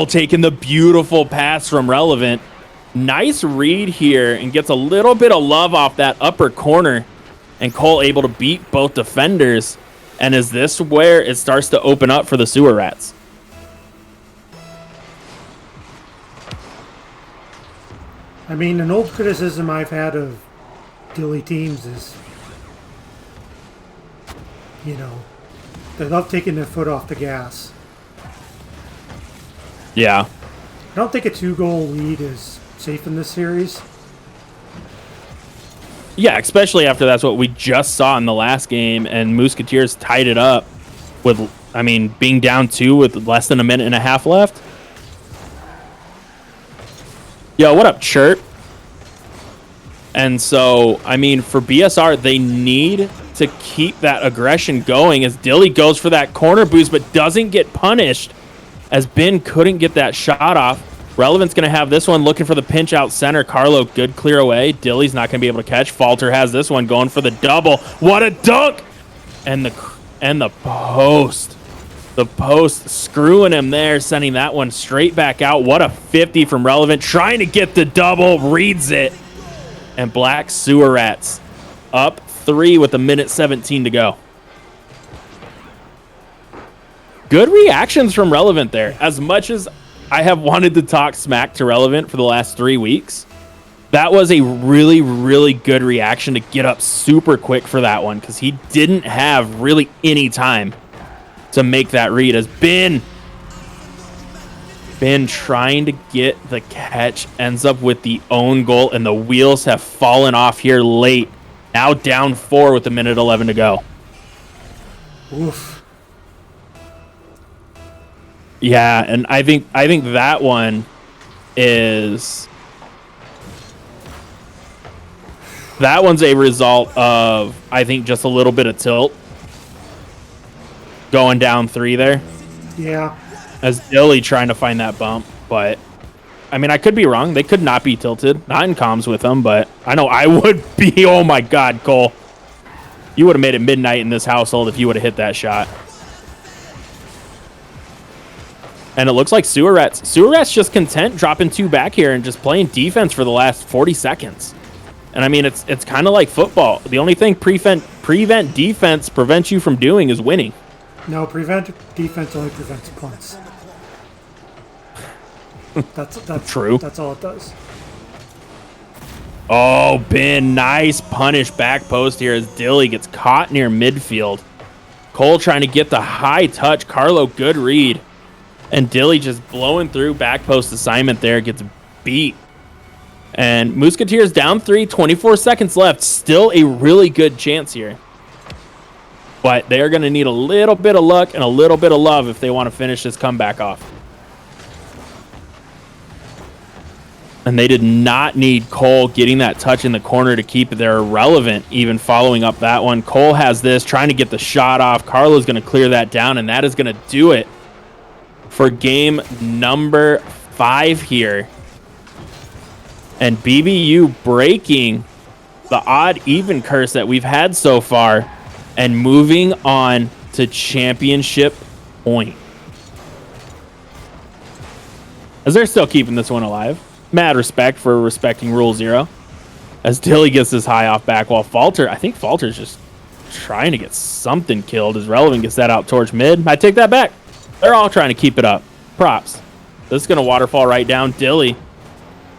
taking the beautiful pass from Relevant. Nice read here and gets a little bit of love off that upper corner. And Cole able to beat both defenders. And is this where it starts to open up for the Sewer Rats? I mean, an old criticism I've had of Dilly teams is, you know, they love taking their foot off the gas. Yeah. I don't think a 2-goal lead is safe in this series. Yeah, especially after that's what we just saw in the last game, and Mooseketeers tied it up with, I mean, being down 2 with less than a minute and a half left. Yo, what up, Chirp? And so, I mean, for BSR, they need to keep that aggression going as Dilly goes for that corner boost, but doesn't get punished as Ben couldn't get that shot off. Relevant's going to have this one looking for the pinch out center. Carlo, good clear away. Dilly's not going to be able to catch. Falter has this one going for the double. What a dunk! And the post. The post screwing him there, sending that one straight back out. What a 50 from Relevant. Trying to get the double, reads it. And Black Sewer Rats up 3 with a minute 17 to go. Good reactions from Relevant there. As much as I have wanted to talk smack to Relevant for the last 3 weeks, that was a really, really good reaction to get up super quick for that one because he didn't have really any time to make that read as Ben trying to get the catch, ends up with the own goal, and the wheels have fallen off here late. Now down 4 with a minute 11 to go. Oof. Yeah, and I think that one is... That one's a result of, I think, just a little bit of tilt. Going down 3 there. Yeah. As Dilly trying to find that bump, but I mean, I could be wrong. They could not be tilted. Not in comms with them, but I know I would be. Oh my God, Cole. You would have made it midnight in this household if you would have hit that shot. And it looks like Sewer Rats just content dropping 2 back here and just playing defense for the last 40 seconds. And I mean, it's kind of like football. The only thing prevent defense prevents you from doing is winning. No, prevent defense only prevents points. That's true. That's all it does. Oh, Ben, nice punish back post here as Dilly gets caught near midfield. Cole trying to get the high touch. Carlo, good read. And Dilly just blowing through back post assignment there, gets beat. And Mooseketeers down 3, 24 seconds left. Still a really good chance here. But they are going to need a little bit of luck and a little bit of love if they want to finish this comeback off. And they did not need Cole getting that touch in the corner to keep their Irrelevant even following up that one. Cole has this, trying to get the shot off. Carlo's going to clear that down, and that is going to do it for game number 5 here. And BBU breaking the odd-even curse that we've had so far and moving on to championship point. As they're still keeping this one alive. Mad respect for respecting Rule 0. As Dilly gets this high off back wall. Falter, I think Falter's just trying to get something killed as Relevant gets that out towards mid. I take that back. They're all trying to keep it up. Props. This is going to waterfall right down. Dilly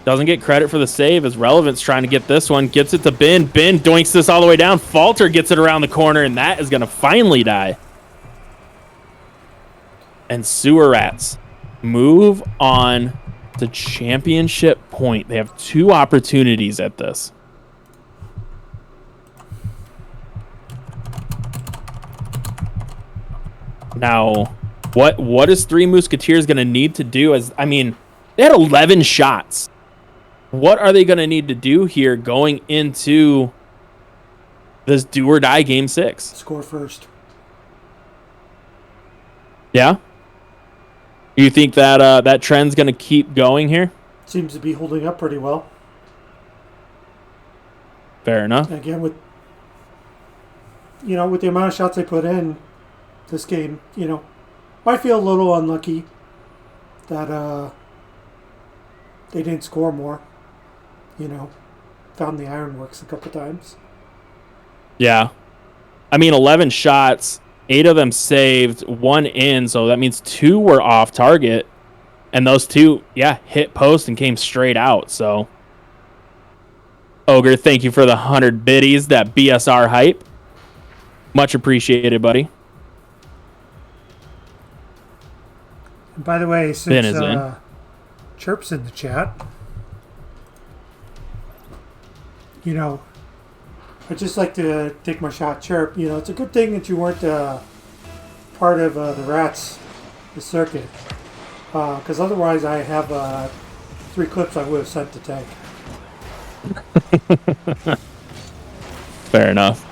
doesn't get credit for the save as Relevant's trying to get this one. Gets it to Ben. Ben doinks this all the way down. Falter gets it around the corner, and that is going to finally die. And Sewer Rats move on to championship point. They have 2 opportunities at this. Now, what is 3 Mooseketeers going to need to do? I mean, they had 11 shots. What are they going to need to do here going into this do or die game 6? Score first. Yeah? You think that that trend's going to keep going here? Seems to be holding up pretty well. Fair enough. And again, with the amount of shots they put in this game, might feel a little unlucky that they didn't score more. Found the ironworks a couple times. Yeah. I mean, 11 shots. 8 of them saved, 1 in, so that means 2 were off target. And those 2, hit post and came straight out. So, Ogre, thank you for the 100 biddies, that BSR hype. Much appreciated, buddy. And by the way, since Chirp's in the chat, I'd just like to take my shot, Chirp. It's a good thing that you weren't part of the Rats, the circuit. Because otherwise I have 3 clips I would have sent to Tank. Fair enough.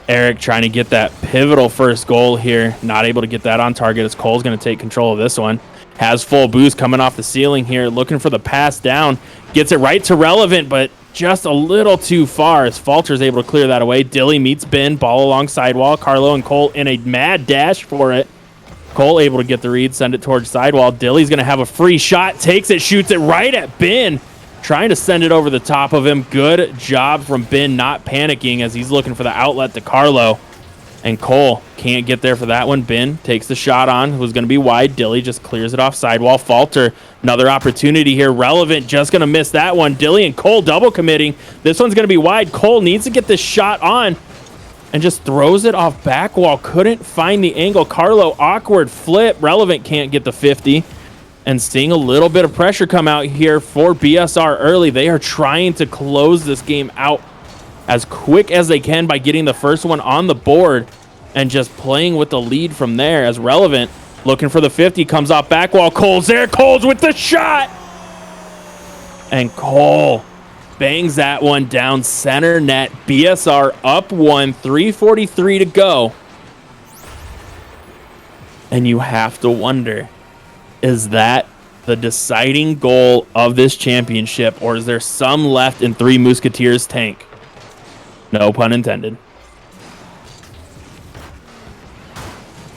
Eric trying to get that pivotal first goal here. Not able to get that on target as Cole's going to take control of this one. Has full boost coming off the ceiling here. Looking for the pass down. Gets it right to Relevant, but just a little too far as Falter's able to clear that away. Dilly meets Ben. Ball along sidewall. Carlo and Cole in a mad dash for it. Cole able to get the read. Send it towards sidewall. Dilly's going to have a free shot. Takes it. Shoots it right at Ben. Trying to send it over the top of him. Good job from Ben not panicking as he's looking for the outlet to Carlo. And Cole can't get there for that one. Ben takes the shot on. Who's going to be wide. Dilly just clears it off sidewall. Falter, another opportunity here. Relevant, just going to miss that one. Dilly and Cole double committing. This one's going to be wide. Cole needs to get this shot on and just throws it off back wall. Couldn't find the angle. Carlo, awkward flip. Relevant can't get the 50. And seeing a little bit of pressure come out here for BSR early. They are trying to close this game out as quick as they can by getting the first one on the board and just playing with the lead from there as Relevant looking for the 50, comes off back wall. Cole's there. Cole's with the shot. And Cole bangs that one down center net. BSR up 1, 3:43 to go. And you have to wonder, is that the deciding goal of this championship, or is there some left in 3 Mooseketeers tank? No pun intended.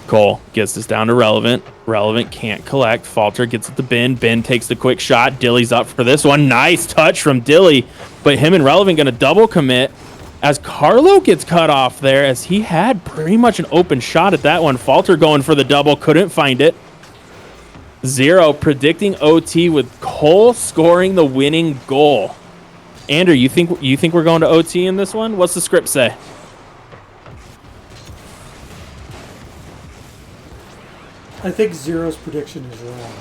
Cole gets this down to Relevant. Relevant can't collect. Falter gets it to Ben. Ben takes the quick shot. Dilly's up for this one. Nice touch from Dilly. But him and Relevant going to double commit as Carlo gets cut off there as he had pretty much an open shot at that one. Falter going for the double. Couldn't find it. 0 predicting OT with Cole scoring the winning goal. Andrew, you think we're going to OT in this one? What's the script say? I think Zero's prediction is wrong.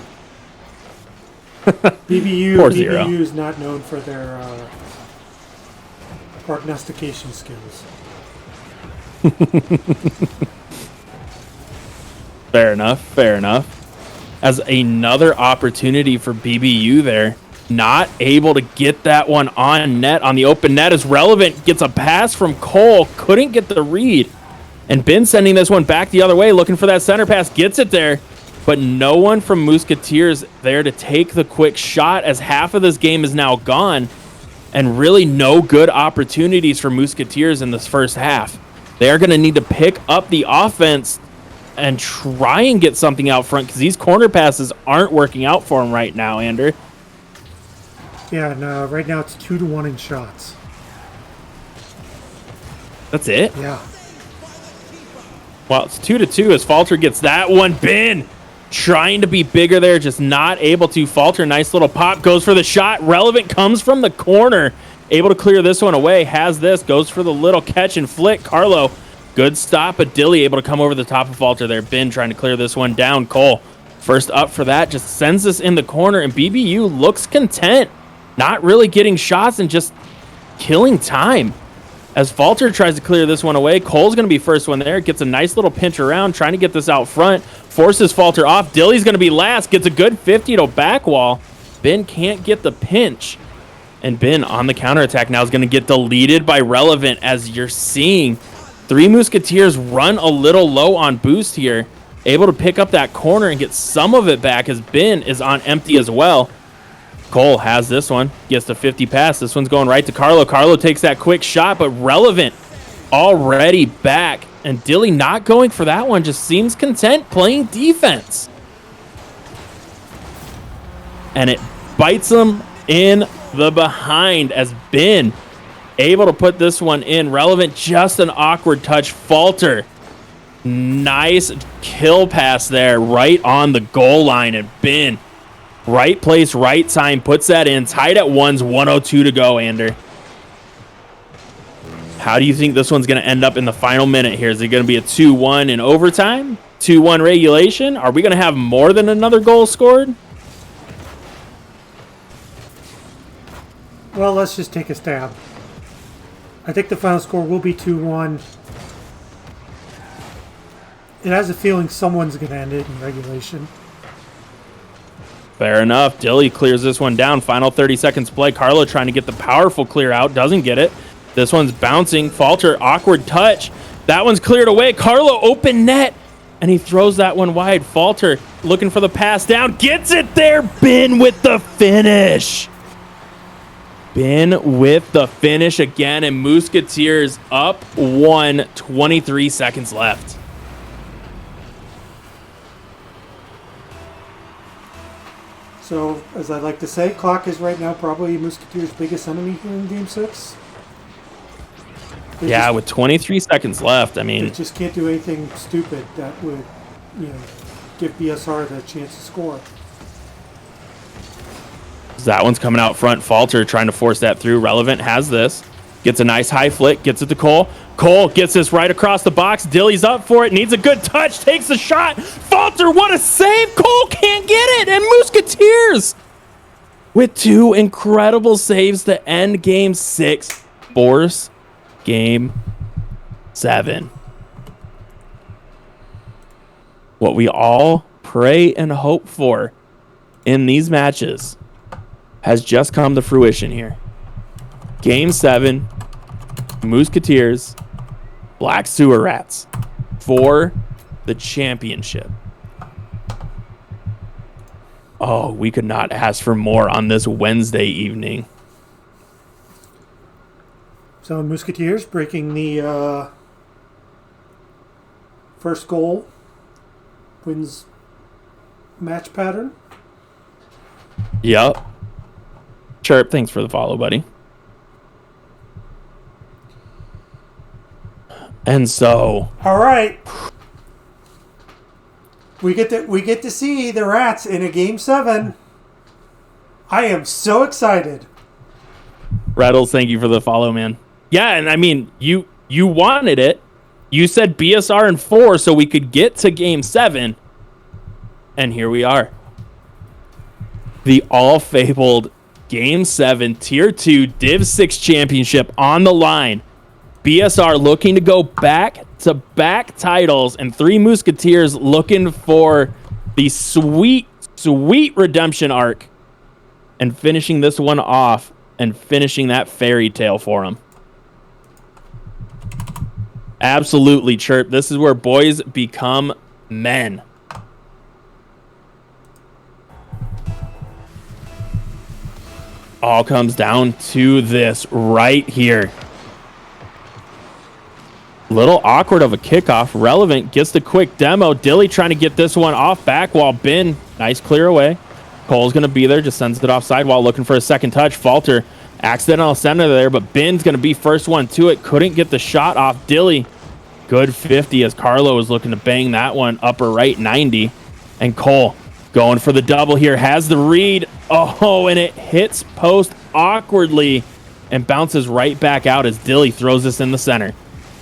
BBU is not known for their prognostication skills. Fair enough. Fair enough. as another opportunity for BBU there. Not able to get that one on net. On the open net is Relevant. Gets a pass from Cole. Couldn't get the read. And Ben sending this one back the other way, looking for that center pass. Gets it there. But no one from Mooseketeers there to take the quick shot, as half of this game is now gone. And really no good opportunities for Mooseketeers in this first half. They are going to need to pick up the offense and try and get something out front, because these corner passes aren't working out for them right now, Ander. Yeah, no, right now it's 2-1 in shots. That's it? Yeah. Well, it's 2-2 as Falter gets that one. Ben trying to be bigger there, just not able to. Falter, nice little pop, goes for the shot. Relevant comes from the corner. Able to clear this one away. Has this, goes for the little catch and flick. Carlo, good stop, but Dilly able to come over the top of Falter there. Ben trying to clear this one down. Cole, first up for that, just sends this in the corner, and BBU looks content. Not really getting shots and just killing time. As Falter tries to clear this one away, Cole's going to be first one there. Gets a nice little pinch around, trying to get this out front. Forces Falter off. Dilly's going to be last. Gets a good 50 to back wall. Ben can't get the pinch. And Ben on the counterattack now is going to get deleted by Relevant, as you're seeing 3 Mooseketeers run a little low on boost here. Able to pick up that corner and get some of it back, as Ben is on empty as well. Cole has this one, gets the 50 pass. This one's going right to Carlo. Carlo takes that quick shot, but Relevant already back. And Dilly not going for that one, just seems content playing defense. And it bites him in the behind, as Ben able to put this one in. Relevant, just an awkward touch. Falter, nice kill pass there right on the goal line, and Ben, right place, right time, puts that in. Tied at 102 to go, Ander. How do you think this one's going to end up in the final minute here? Is it going to be a 2-1 in overtime? 2-1 regulation? Are we going to have more than another goal scored? Well, let's just take a stab. I think the final score will be 2-1. It has a feeling someone's going to end it in regulation. Fair enough. Dilly clears this one down. Final 30 seconds play. Carlo trying to get the powerful clear out. Doesn't get it. This one's bouncing. Falter, awkward touch. That one's cleared away. Carlo, open net. And he throws that one wide. Falter looking for the pass down. Gets it there. Ben with the finish. Ben with the finish again. And Mooseketeers up 1, 23 seconds left. So, as I like to say, clock is right now probably Mooseketeers' biggest enemy here in Game 6. Yeah, with 23 seconds left, I mean... They just can't do anything stupid that would, give BSR the chance to score. That one's coming out front. Falter trying to force that through. Relevant has this. Gets a nice high flick. Gets it to Cole. Cole gets this right across the box. Dilly's up for it. Needs a good touch. Takes the shot. Falter, what a save. Cole can't get it. And Mooseketeers with 2 incredible saves to end Game 6. Force Game 7. What we all pray and hope for in these matches has just come to fruition here. Game 7, Mooseketeers, Black Sewer Rats for the championship. Oh, we could not ask for more on this Wednesday evening. So Mooseketeers breaking the first goal wins match pattern. Yep. Chirp, thanks for the follow, buddy. And so, all right, we get to see the Rats in a Game 7. I am so excited. Rattles, thank you for the follow, man. Yeah, and I mean, you wanted it. You said BSR in 4 so we could get to Game 7. And here we are. The all-fabled Game 7 Tier 2 Div 6 championship on the line. BSR looking to go back-to-back titles, and 3 Mooseketeers looking for the sweet sweet redemption arc and finishing this one off and finishing that fairy tale for him. Absolutely, Chirp. This is where boys become men. All comes down to this right here. Little awkward of a kickoff. Relevant gets the quick demo. Dilly trying to get this one off back while Ben, nice clear away. Cole's going to be there, just sends it offside while looking for a second touch. Falter, accidental center there, but Ben's going to be first one to it. Couldn't get the shot off Dilly. Good 50 as Carlo is looking to bang that one upper right 90. And Cole going for the double here, has the read. Oh, and it hits post awkwardly and bounces right back out as Dilly throws this in the center.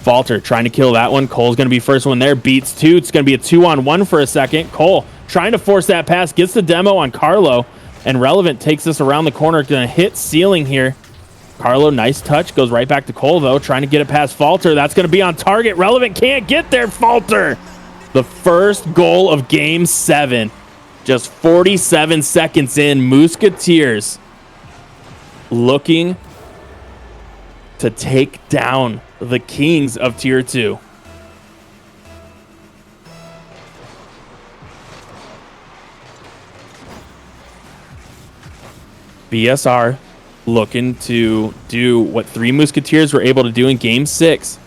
Falter trying to kill that one. Cole's going to be first one there. Beats two. It's going to be a 2-on-1 for a second. Cole trying to force that pass. Gets the demo on Carlo. And Relevant takes this around the corner. Going to hit ceiling here. Carlo, nice touch. Goes right back to Cole, though. Trying to get it past Falter. That's going to be on target. Relevant can't get there. Falter. The first goal of Game 7. Just 47 seconds in. Mooseketeers looking to take down the kings of Tier 2. BSR looking to do what 3 Mooseketeers were able to do in Game 6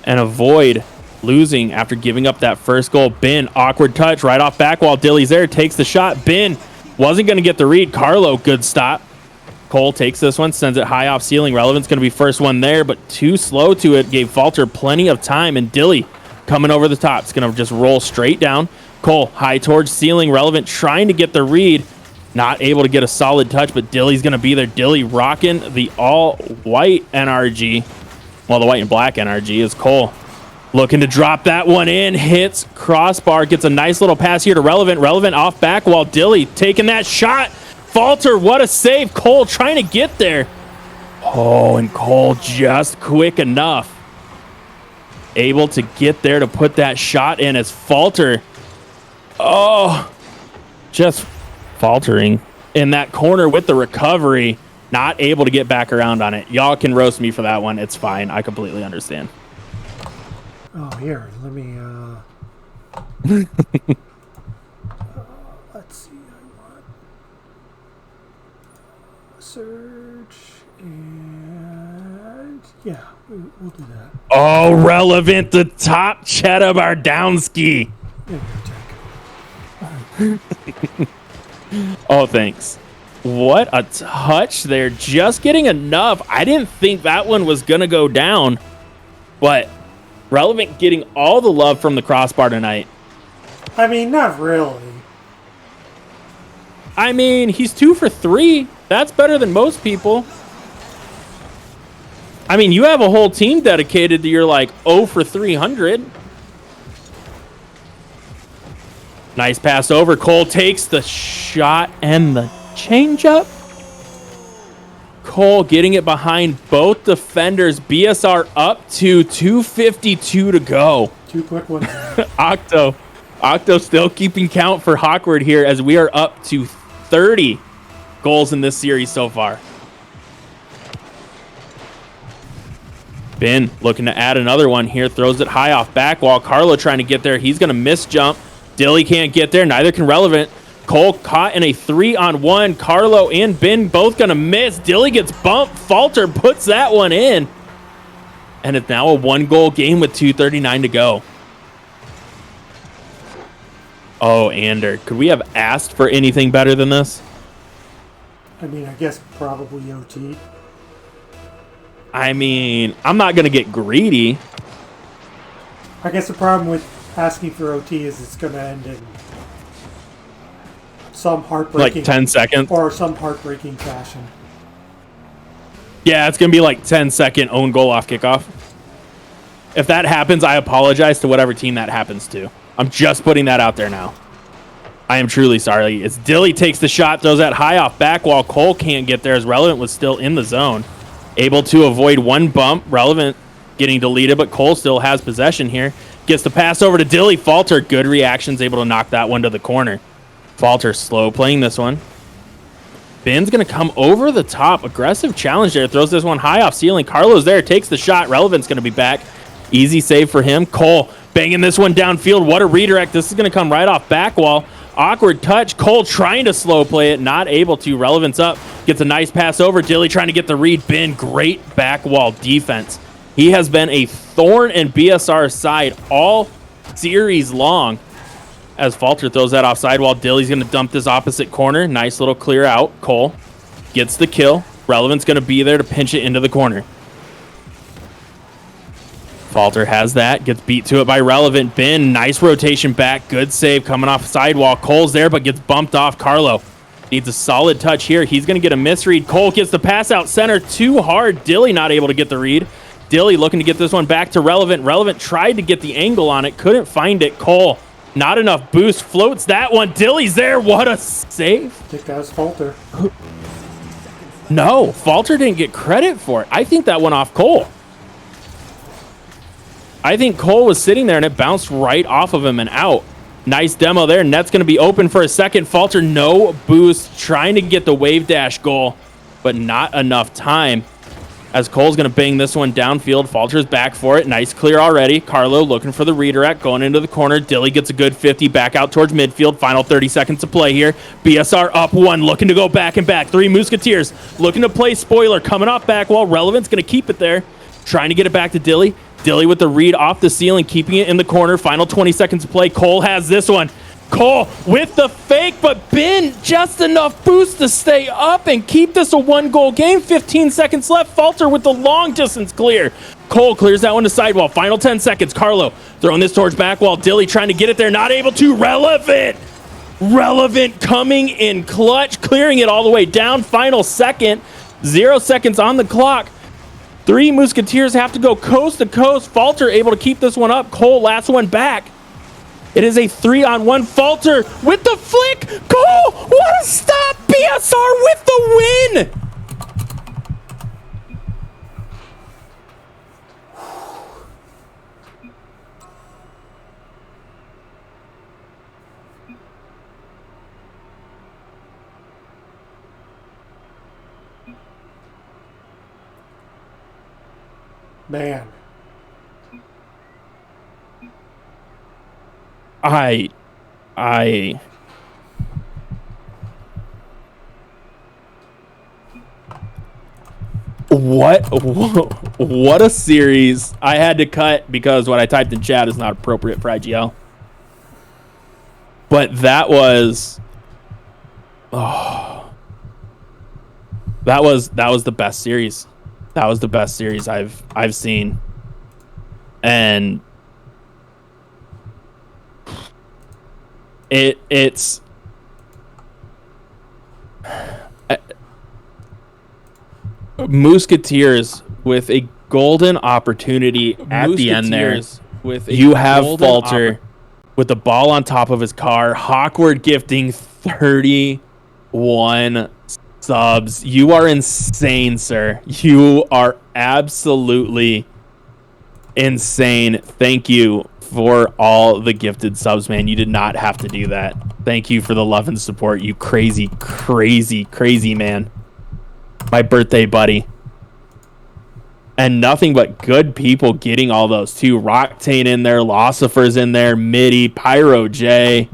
and avoid losing after giving up that first goal. Ben, awkward touch right off back while Dilly's there, takes the shot. Ben wasn't going to get the read. Carlo, good stop. Cole takes this one, sends it high off ceiling. Relevant's going to be first one there, but too slow to it. Gave Falter plenty of time, and Dilly coming over the top. It's going to just roll straight down. Cole, high towards ceiling. Relevant trying to get the read. Not able to get a solid touch, but Dilly's going to be there. Dilly rocking the all-white NRG. Well, the white and black NRG is Cole. Looking to drop that one in. Hits crossbar. Gets a nice little pass here to Relevant. Relevant off back while Dilly taking that shot. Falter, what a save. Cole trying to get there. Oh, and Cole just quick enough. Able to get there to put that shot in as Falter. Oh, just faltering in that corner with the recovery. Not able to get back around on it. Y'all can roast me for that one. It's fine. I completely understand. Oh, here, let me, let's see, I want search, and, yeah, we'll do that. Oh, Relevant, the top Cheta Bardowski. Oh, thanks. What a touch there. Just getting enough. I didn't think that one was going to go down, but Relevant getting all the love from the crossbar tonight. I mean, not really. I mean, he's 2 for 3. That's better than most people. I mean, you have a whole team dedicated to your, 0 for 300. Nice pass over. Cole takes the shot and the changeup. Cole getting it behind both defenders. BSR up to 2:52 to go. 2 quick ones. Octo still keeping count for Hawkward here as we are up to 30 goals in this series so far. Ben looking to add another one here. Throws it high off back while Carlo trying to get there. He's going to miss jump. Dilly can't get there. Neither can Relevant. Cole caught in a 3-on-1. Carlo and Ben both going to miss. Dilly gets bumped. Falter puts that one in. And it's now a 1-goal game with 2:39 to go. Oh, Ander, could we have asked for anything better than this? I mean, I guess probably OT. I mean, I'm not going to get greedy. I guess the problem with asking for OT is it's going to end in some heartbreaking... Like 10 seconds? Or some heartbreaking fashion. Yeah, it's going to be like 10-second own goal off kickoff. If that happens, I apologize to whatever team that happens to. I'm just putting that out there now. I am truly sorry. It's Dilly takes the shot, throws that high off back while Cole can't get there as Relevant was still in the zone. Able to avoid one bump. Relevant getting deleted, but Cole still has possession here. Gets the pass over to Dilly. Falter, good reactions, able to knock that one to the corner. Falter slow playing this one. Ben's going to come over the top. Aggressive challenge there. Throws this one high off ceiling. Carlo's there. Takes the shot. Relevant's going to be back. Easy save for him. Cole banging this one downfield. What a redirect. This is going to come right off back wall. Awkward touch. Cole trying to slow play it. Not able to. Relevance up. Gets a nice pass over. Dilly trying to get the read. Ben, great back wall defense. He has been a thorn in BSR's side all series long. As Falter throws that off sidewall, Dilly's going to dump this opposite corner. Nice little clear out. Cole gets the kill. Relevant's going to be there to pinch it into the corner. Falter has that. Gets beat to it by Relevant. Ben, nice rotation back. Good save coming off sidewall. Cole's there, but gets bumped off. Carlo needs a solid touch here. He's going to get a misread. Cole gets the pass out center too hard. Dilly not able to get the read. Dilly looking to get this one back to Relevant. Relevant tried to get the angle on it. Couldn't find it. Cole, not enough boost. Floats that one. Dilly's there. What a save. I think that was Falter. No, Falter didn't get credit for it. I think that went off Cole. I think Cole was sitting there and it bounced right off of him and out. Nice demo there. Net's going to be open for a second. Falter, no boost. Trying to get the wave dash goal, but not enough time. As Cole's going to bang this one downfield. Falter's back for it. Nice clear already. Carlo looking for the redirect. Going into the corner. Dilly gets a good 50 back out towards midfield. Final 30 seconds to play here. BSR up one. Looking to go back and back. 3 Mooseketeers looking to play spoiler. Coming off back wall. Relevant's going to keep it there. Trying to get it back to Dilly. Dilly with the read off the ceiling. Keeping it in the corner. Final 20 seconds to play. Cole has this one. Cole with the fake, but Ben just enough boost to stay up and keep this a 1-goal game. 15 seconds left. Falter with the long distance clear. Cole clears that one to sidewall. Final 10 seconds. Carlo throwing this towards back wall. Dilly trying to get it there. Not able to. Relevant coming in clutch. Clearing it all the way down. Final second. 0 seconds on the clock. 3 Mooseketeers have to go coast to coast. Falter able to keep this one up. Cole last one back. It is a 3-on-1. Falter with the flick. Cole, what a stop. BSR with the win. Man. What a series. I had to cut because what I typed in chat is not appropriate for IGL. But that was that was the best series. That was the best series I've seen. And it's Mooseketeers with a golden opportunity at the end there. You have Falter with the ball on top of his car. Hawkward gifting 31 subs. You are insane, sir. You are absolutely insane. Thank you for all the gifted subs, man. You did not have to do that. Thank you for the love and support, you crazy, crazy, crazy man. My birthday buddy. And nothing but good people getting all those too. Roctane in there, Lossifer's in there, Midi, Pyro J,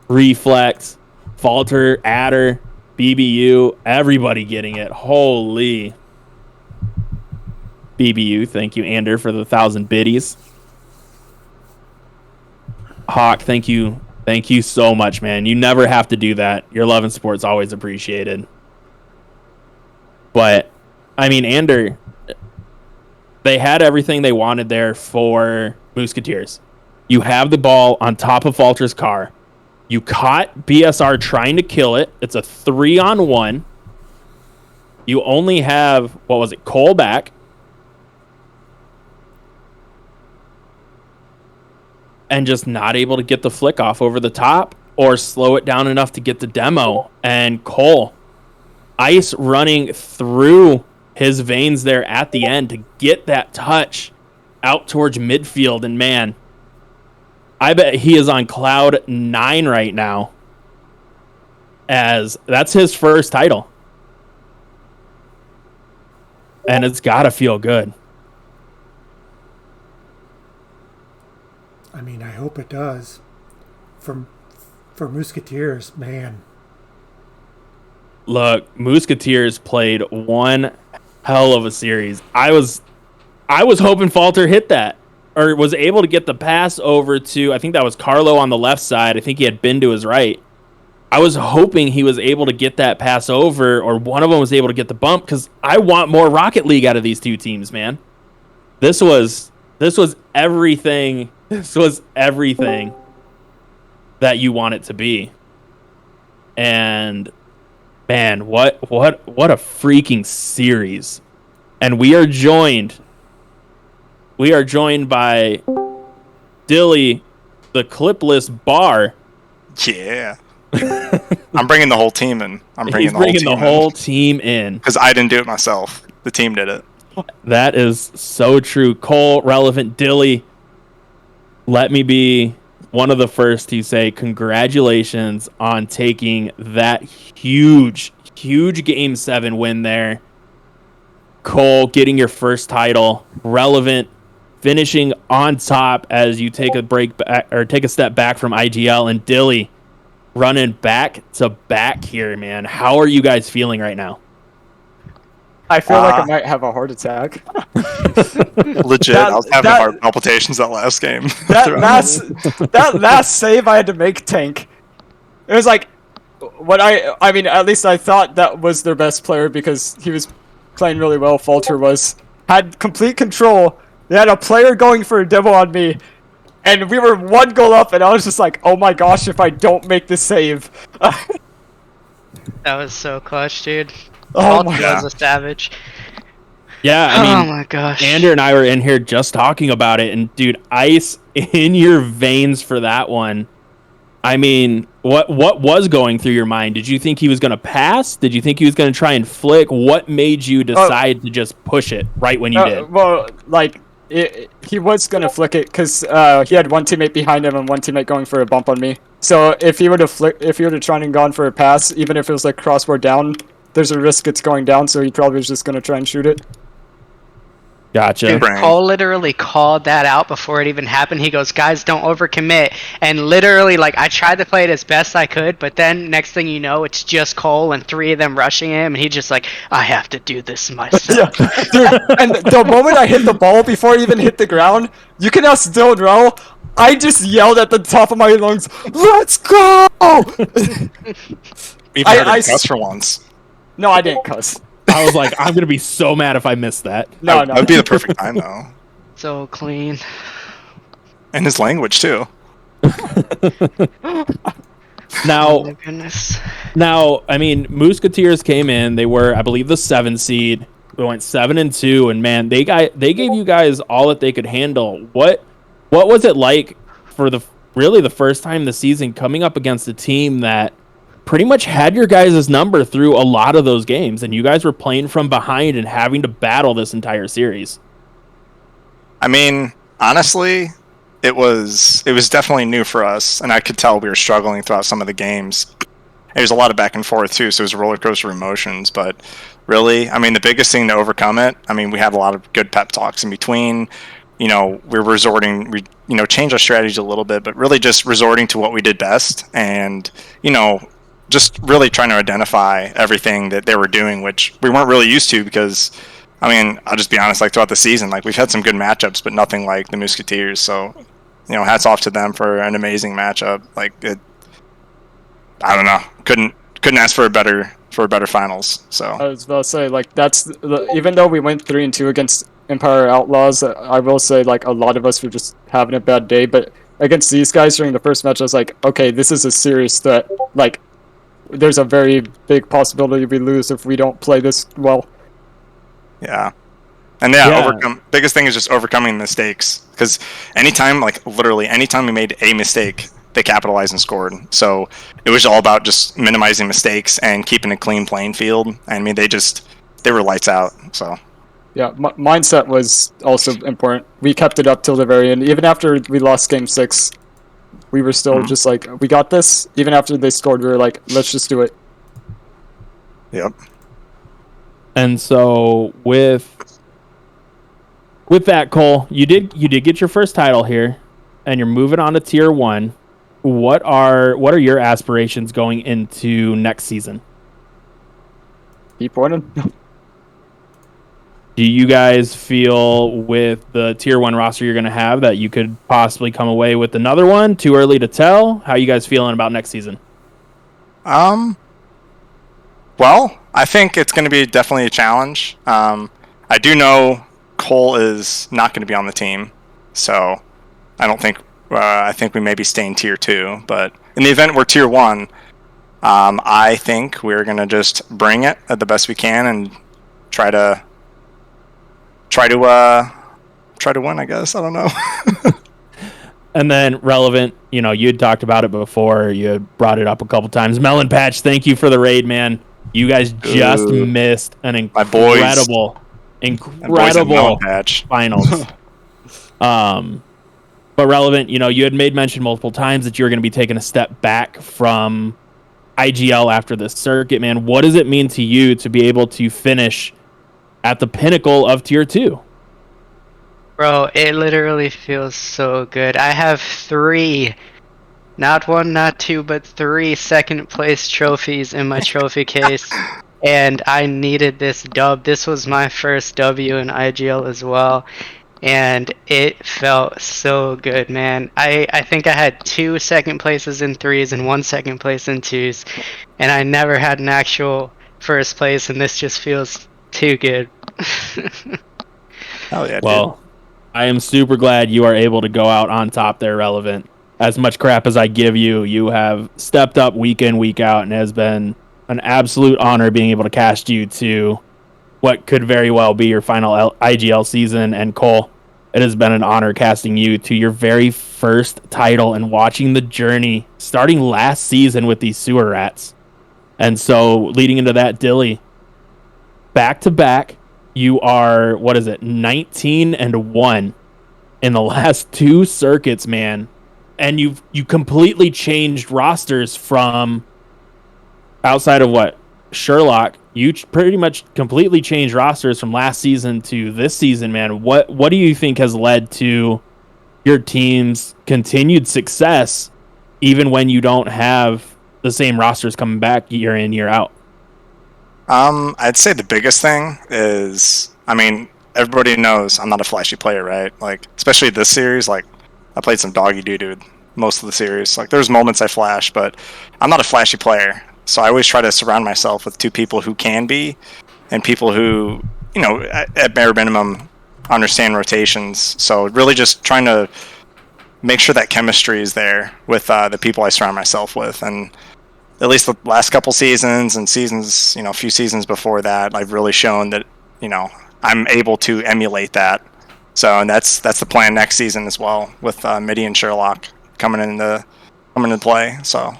Reflex, Falter, Adder, BBU, everybody getting it. Holy. BBU, thank you, Ander, for the 1,000 biddies. Hawk, thank you. Thank you so much, man. You never have to do that. Your love and support is always appreciated. But, I mean, Ander, they had everything they wanted there for Mooseketeers. You have the ball on top of Falter's car. You caught BSR trying to kill it. It's a 3-on-1. You only have, what was it, Cole back. And just not able to get the flick off over the top or slow it down enough to get the demo. And Cole, ice running through his veins there at the end to get that touch out towards midfield. And man, I bet he is on cloud 9 right now. as that's his first title. And it's got to feel good. I mean, I hope it does. For Mooseketeers, man. Look, Mooseketeers played one hell of a series. I was hoping Falter hit that, or was able to get the pass over to, I think that was Carlo on the left side. I think he had been to his right. I was hoping he was able to get that pass over, or one of them was able to get the bump, because I want more Rocket League out of these two teams, man. This was everything. This was everything that you want it to be. And man, what a freaking series. And we are joined by Dilly, the clipless bar. Yeah. I'm bringing the whole team in. He's bringing the whole team in. Because I didn't do it myself. The team did it. That is so true. Cole, Relevant, Dilly, let me be one of the first to say congratulations on taking that huge Game 7 win there. Cole getting your first title. Relevant finishing on top as you take a break back, or take a step back from IGL, and Dilly running back to back here, man. How are you guys feeling right now? I feel like I might have a heart attack. Legit, I was having heart palpitations that last game. That last save I had to make, Tank. It was like, I mean, at least I thought that was their best player because he was playing really well. Falter had complete control. They had a player going for a demo on me, and we were one goal up, and I was just like, oh my gosh, if I don't make the save. That was so clutch, dude. Oh my God. Was a savage. Yeah, I mean, oh my gosh. Andrew and I were in here just talking about it, and dude, ice in your veins for that one. I mean, what was going through your mind? Did you think he was going to pass? Did you think he was going to try and flick? What made you decide to just push it right when you did? Well, like, he was going to flick it because he had one teammate behind him and one teammate going for a bump on me. So if he would have tried and gone for a pass, even if it was like crossbar down, there's a risk it's going down, so he probably was just going to try and shoot it. Gotcha. Dude, Cole literally called that out before it even happened. He goes, guys, don't overcommit. And literally, like, I tried to play it as best I could, but then next thing you know, it's just Cole and three of them rushing him, and he's just like, I have to do this myself. Yeah. Dude, and the moment I hit the ball before it even hit the ground, you can ask Dylan Rell, I just yelled at the top of my lungs, let's go! Even I cuss for once. No, I didn't cuss. I was like, I'm going to be so mad if I missed that. No. That would be the perfect time, though. So clean. And his language, too. Now, oh my goodness. Now, I mean, Mooseketeers came in. They were, I believe, the 7 seed. We went 7-2, and man, they gave you guys all that they could handle. What was it like for the first time this season coming up against a team that pretty much had your guys' number through a lot of those games, and you guys were playing from behind and having to battle this entire series? I mean, honestly, it was definitely new for us, and I could tell we were struggling throughout some of the games. There was a lot of back and forth too, so it was a roller coaster of emotions. But really, I mean, the biggest thing to overcome it, I mean, we had a lot of good pep talks in between. We changed our strategy a little bit, but really just resorting to what we did best, and just really trying to identify everything that they were doing, which we weren't really used to because, I mean, I'll just be honest, like throughout the season, like we've had some good matchups, but nothing like the Mooseketeers. So, hats off to them for an amazing matchup. Like I don't know, couldn't ask for a better finals. So I was about to say, like, even though we went 3-2 against Empire Outlaws, I will say, like, a lot of us were just having a bad day. But against these guys during the first match, I was like, okay, this is a serious threat. Like, there's a very big possibility we lose if we don't play this well. Yeah. And biggest thing is just overcoming mistakes, because literally anytime we made a mistake, they capitalized and scored. So it was all about just minimizing mistakes and keeping a clean playing field. I mean, they were lights out. So yeah, mindset was also important. We kept it up till the very end, even after we lost Game 6. we were still just like, we got this. Even after they scored, we were like, let's just do it. Yep. And so with that, Cole, you did get your first title here, and you're moving on to Tier 1. What are your aspirations going into next season? Keep winning. Do you guys feel with the Tier 1 roster you're going to have that you could possibly come away with another one? Too early to tell? How are you guys feeling about next season? Well, I think it's going to be definitely a challenge. I do know Cole is not going to be on the team, so I don't think. I think we may be staying Tier 2, but in the event we're Tier 1, I think we're going to just bring it at the best we can and try to win, I guess. I don't know. And then relevant, you had talked about it before. You had brought it up a couple times. Melon Patch, thank you for the raid, man. You guys just missed an incredible finals. But relevant, you had made mention multiple times that you were going to be taking a step back from IGL after this circuit, man. What does it mean to you to be able to finish at the pinnacle of Tier 2? Bro, it literally feels so good. I have 3, not 1, not 2, but 3 second place trophies in my trophy case. And I needed this dub. This was my first W in IGL as well. And it felt so good, man. I think I had 2 second places in 3s and 1 second place in 2s. And I never had an actual first place, and this just feels too good. Hell yeah, well, dude. I am super glad you are able to go out on top there, Relevant. As much crap as I give you, you have stepped up week in, week out, and it has been an absolute honor being able to cast you to what could very well be your final IGL season. And Cole, it has been an honor casting you to your very first title and watching the journey starting last season with these sewer rats. And so leading into that, Dilly, back to back, you are, 19-1 in the last 2 circuits, man. And you completely changed rosters from outside of Sherlock. You pretty much completely changed rosters from last season to this season, man. What do you think has led to your team's continued success, even when you don't have the same rosters coming back year in, year out? I'd say the biggest thing is, everybody knows I'm not a flashy player, right? Like, especially this series, like, I played some doggy doo-doo most of the series. Like, there's moments I flash, but I'm not a flashy player. So I always try to surround myself with 2 people who can be, and people who, at bare minimum, understand rotations. So really just trying to make sure that chemistry is there with the people I surround myself with. And at least the last couple seasons and seasons, a few seasons before that, I've really shown that, I'm able to emulate that. So, and that's the plan next season as well, with Midi and Sherlock coming into play. So,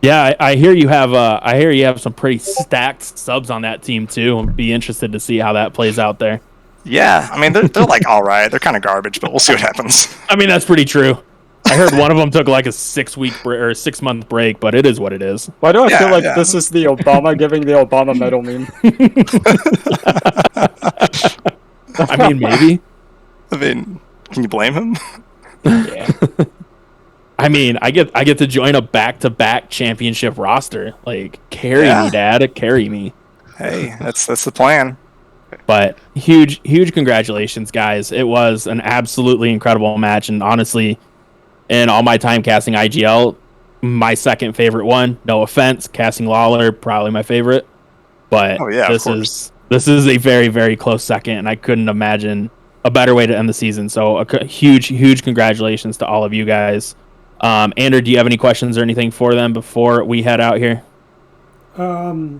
yeah, I hear you have some pretty stacked subs on that team too. I'd be interested to see how that plays out there. Yeah, they're like all right. They're kind of garbage, but we'll see what happens. That's pretty true. I heard one of them took like a 6-month break, but it is what it is. Why do I feel like this is the Obama giving the Obama medal meme? Maybe. Can you blame him? Yeah. I get to join a back-to-back championship roster. Like, carry me, Dad. Carry me. Hey, that's the plan. But huge congratulations, guys. It was an absolutely incredible match, and honestly, in all my time casting IGL, my second favorite one. No offense, casting Lawler, probably my favorite. But this is a very, very close second, and I couldn't imagine a better way to end the season. So a huge congratulations to all of you guys. Andrew, do you have any questions or anything for them before we head out here? Nah,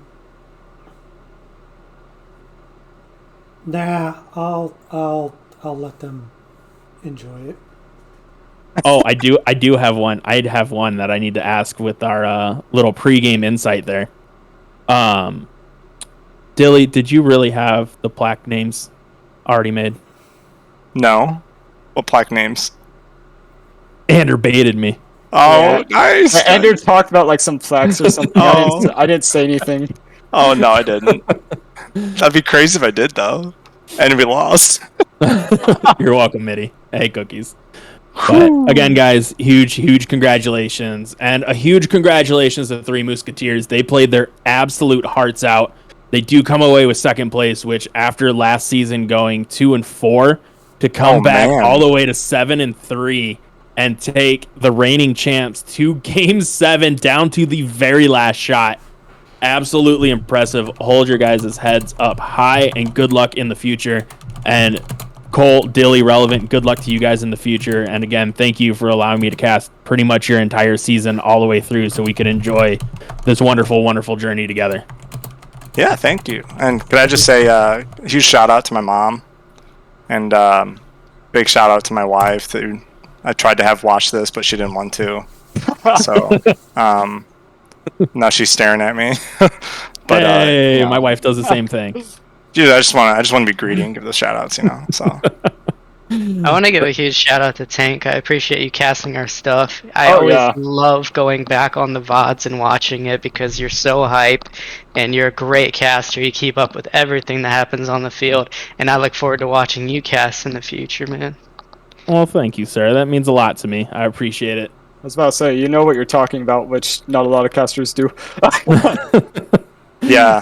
I'll let them enjoy it. Oh, I do have one. I'd have one that I need to ask with our little pregame insight there. Dilly, did you really have the plaque names already made? No. What plaque names? Andrew baited me. Oh, nice. Andrew talked about like some flex or something. Oh. I didn't say anything. Oh, no, I didn't. That'd be crazy if I did, though. And we lost. You're welcome, Mitty. Hey, cookies. But again, guys, huge congratulations. And a huge congratulations to the Three Mooseketeers. They played their absolute hearts out. They do come away with second place, which after last season going 2-4, to come back all the way to 7-3 and take the reigning champs to Game 7 down to the very last shot. Absolutely impressive. Hold your guys' heads up high, and good luck in the future. And Cole, Dilly, Relevant, good luck to you guys in the future. And again, thank you for allowing me to cast pretty much your entire season all the way through so we could enjoy this wonderful journey together. Yeah, thank you. And could I just say a huge shout out to my mom, and big shout out to my wife who I tried to have watch this, but she didn't want to. So now she's staring at me. But hey, my wife does the same thing. Dude, I just want to be greedy and give the shout outs, So I want to give a huge shout out to Tank. I appreciate you casting our stuff. I always love going back on the VODs and watching it because you're so hype and you're a great caster. You keep up with everything that happens on the field, and I look forward to watching you cast in the future, man. Well, thank you, sir. That means a lot to me. I appreciate it. I was about to say, you know what you're talking about, which not a lot of casters do. Yeah,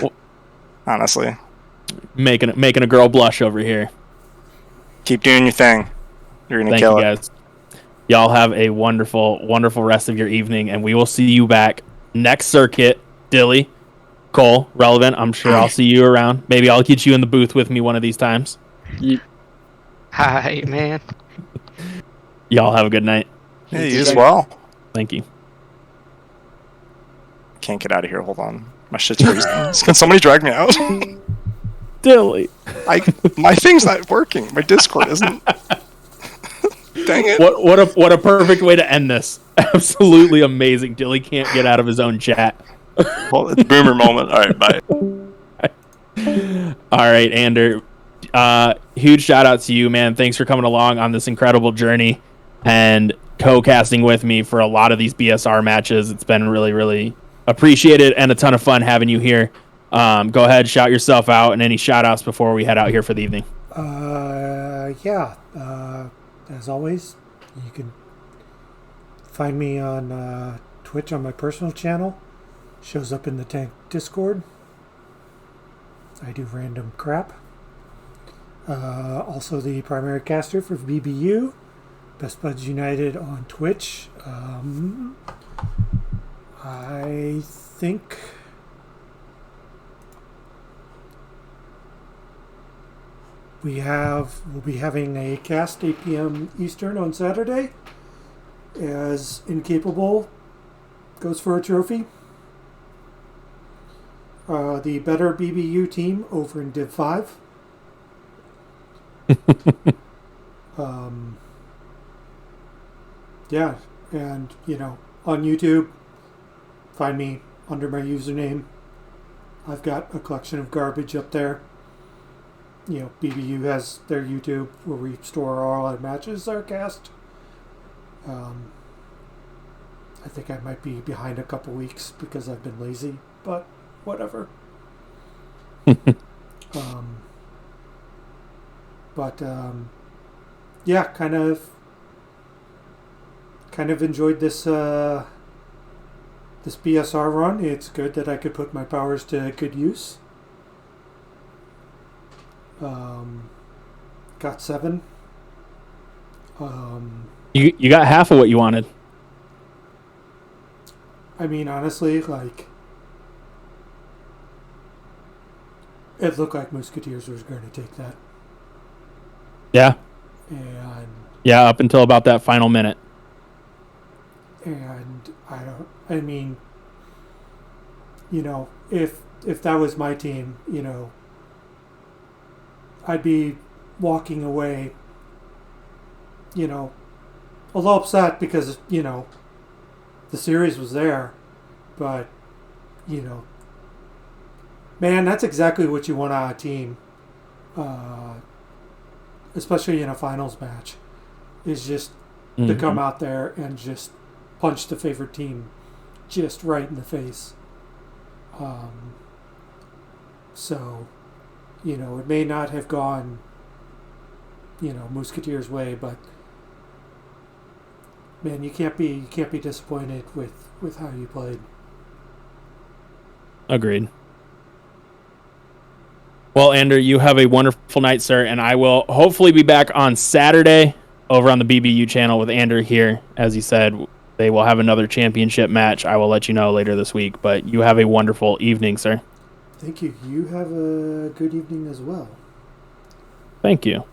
honestly. Making a girl blush over here. Keep doing your thing. You're gonna Thank kill you, it. guys. Y'all have a wonderful rest of your evening, and we will see you back next circuit. Dilly, Cole, Relevant, I'm sure I'll see you around. Maybe I'll get you in the booth with me one of these times. Hi, man. Y'all have a good night. Hey, you as well. Thank you. Can't get out of here. Hold on. My shit's freezing. Can somebody drag me out? Dilly. My thing's not working. My Discord isn't. Dang it. What a perfect way to end this. Absolutely amazing. Dilly can't get out of his own chat. Well, it's boomer moment. All right, bye. All right, Ander. Huge shout out to you, man. Thanks for coming along on this incredible journey and co-casting with me for a lot of these BSR matches. It's been really appreciated and a ton of fun having you here. Go ahead, shout yourself out, and any shout outs before we head out here for the evening. As always, you can find me on Twitch on my personal channel. Shows up in the Tank Discord. I do random crap. Also the primary caster for BBU, Best Buds United on Twitch. I think we'll be having a cast 8 p.m. Eastern on Saturday as Incapable goes for a trophy. The better BBU team over in Div 5. Yeah, and on YouTube, find me under my username. I've got a collection of garbage up there. BBU has their YouTube where we store all our matches are cast. I think I might be behind a couple weeks because I've been lazy, but whatever. Yeah, kind of enjoyed this this BSR run. It's good that I could put my powers to good use. Got 7. You got half of what you wanted. I mean, honestly, it looked like Mooseketeers was going to take that. Yeah. And yeah, up until about that final minute. And if that was my team, I'd be walking away, a little upset because, the series was there, but, man, that's exactly what you want out of a team, especially in a finals match, is just to come out there and just punch the favorite team just right in the face. So, it may not have gone, Mooseketeers' way, but man, you can't be disappointed with how you played. Agreed. Well, Ander, you have a wonderful night, sir, and I will hopefully be back on Saturday over on the BBU channel with Ander here. As he said, they will have another championship match. I will let you know later this week, but you have a wonderful evening, sir. Thank you. You have a good evening as well. Thank you.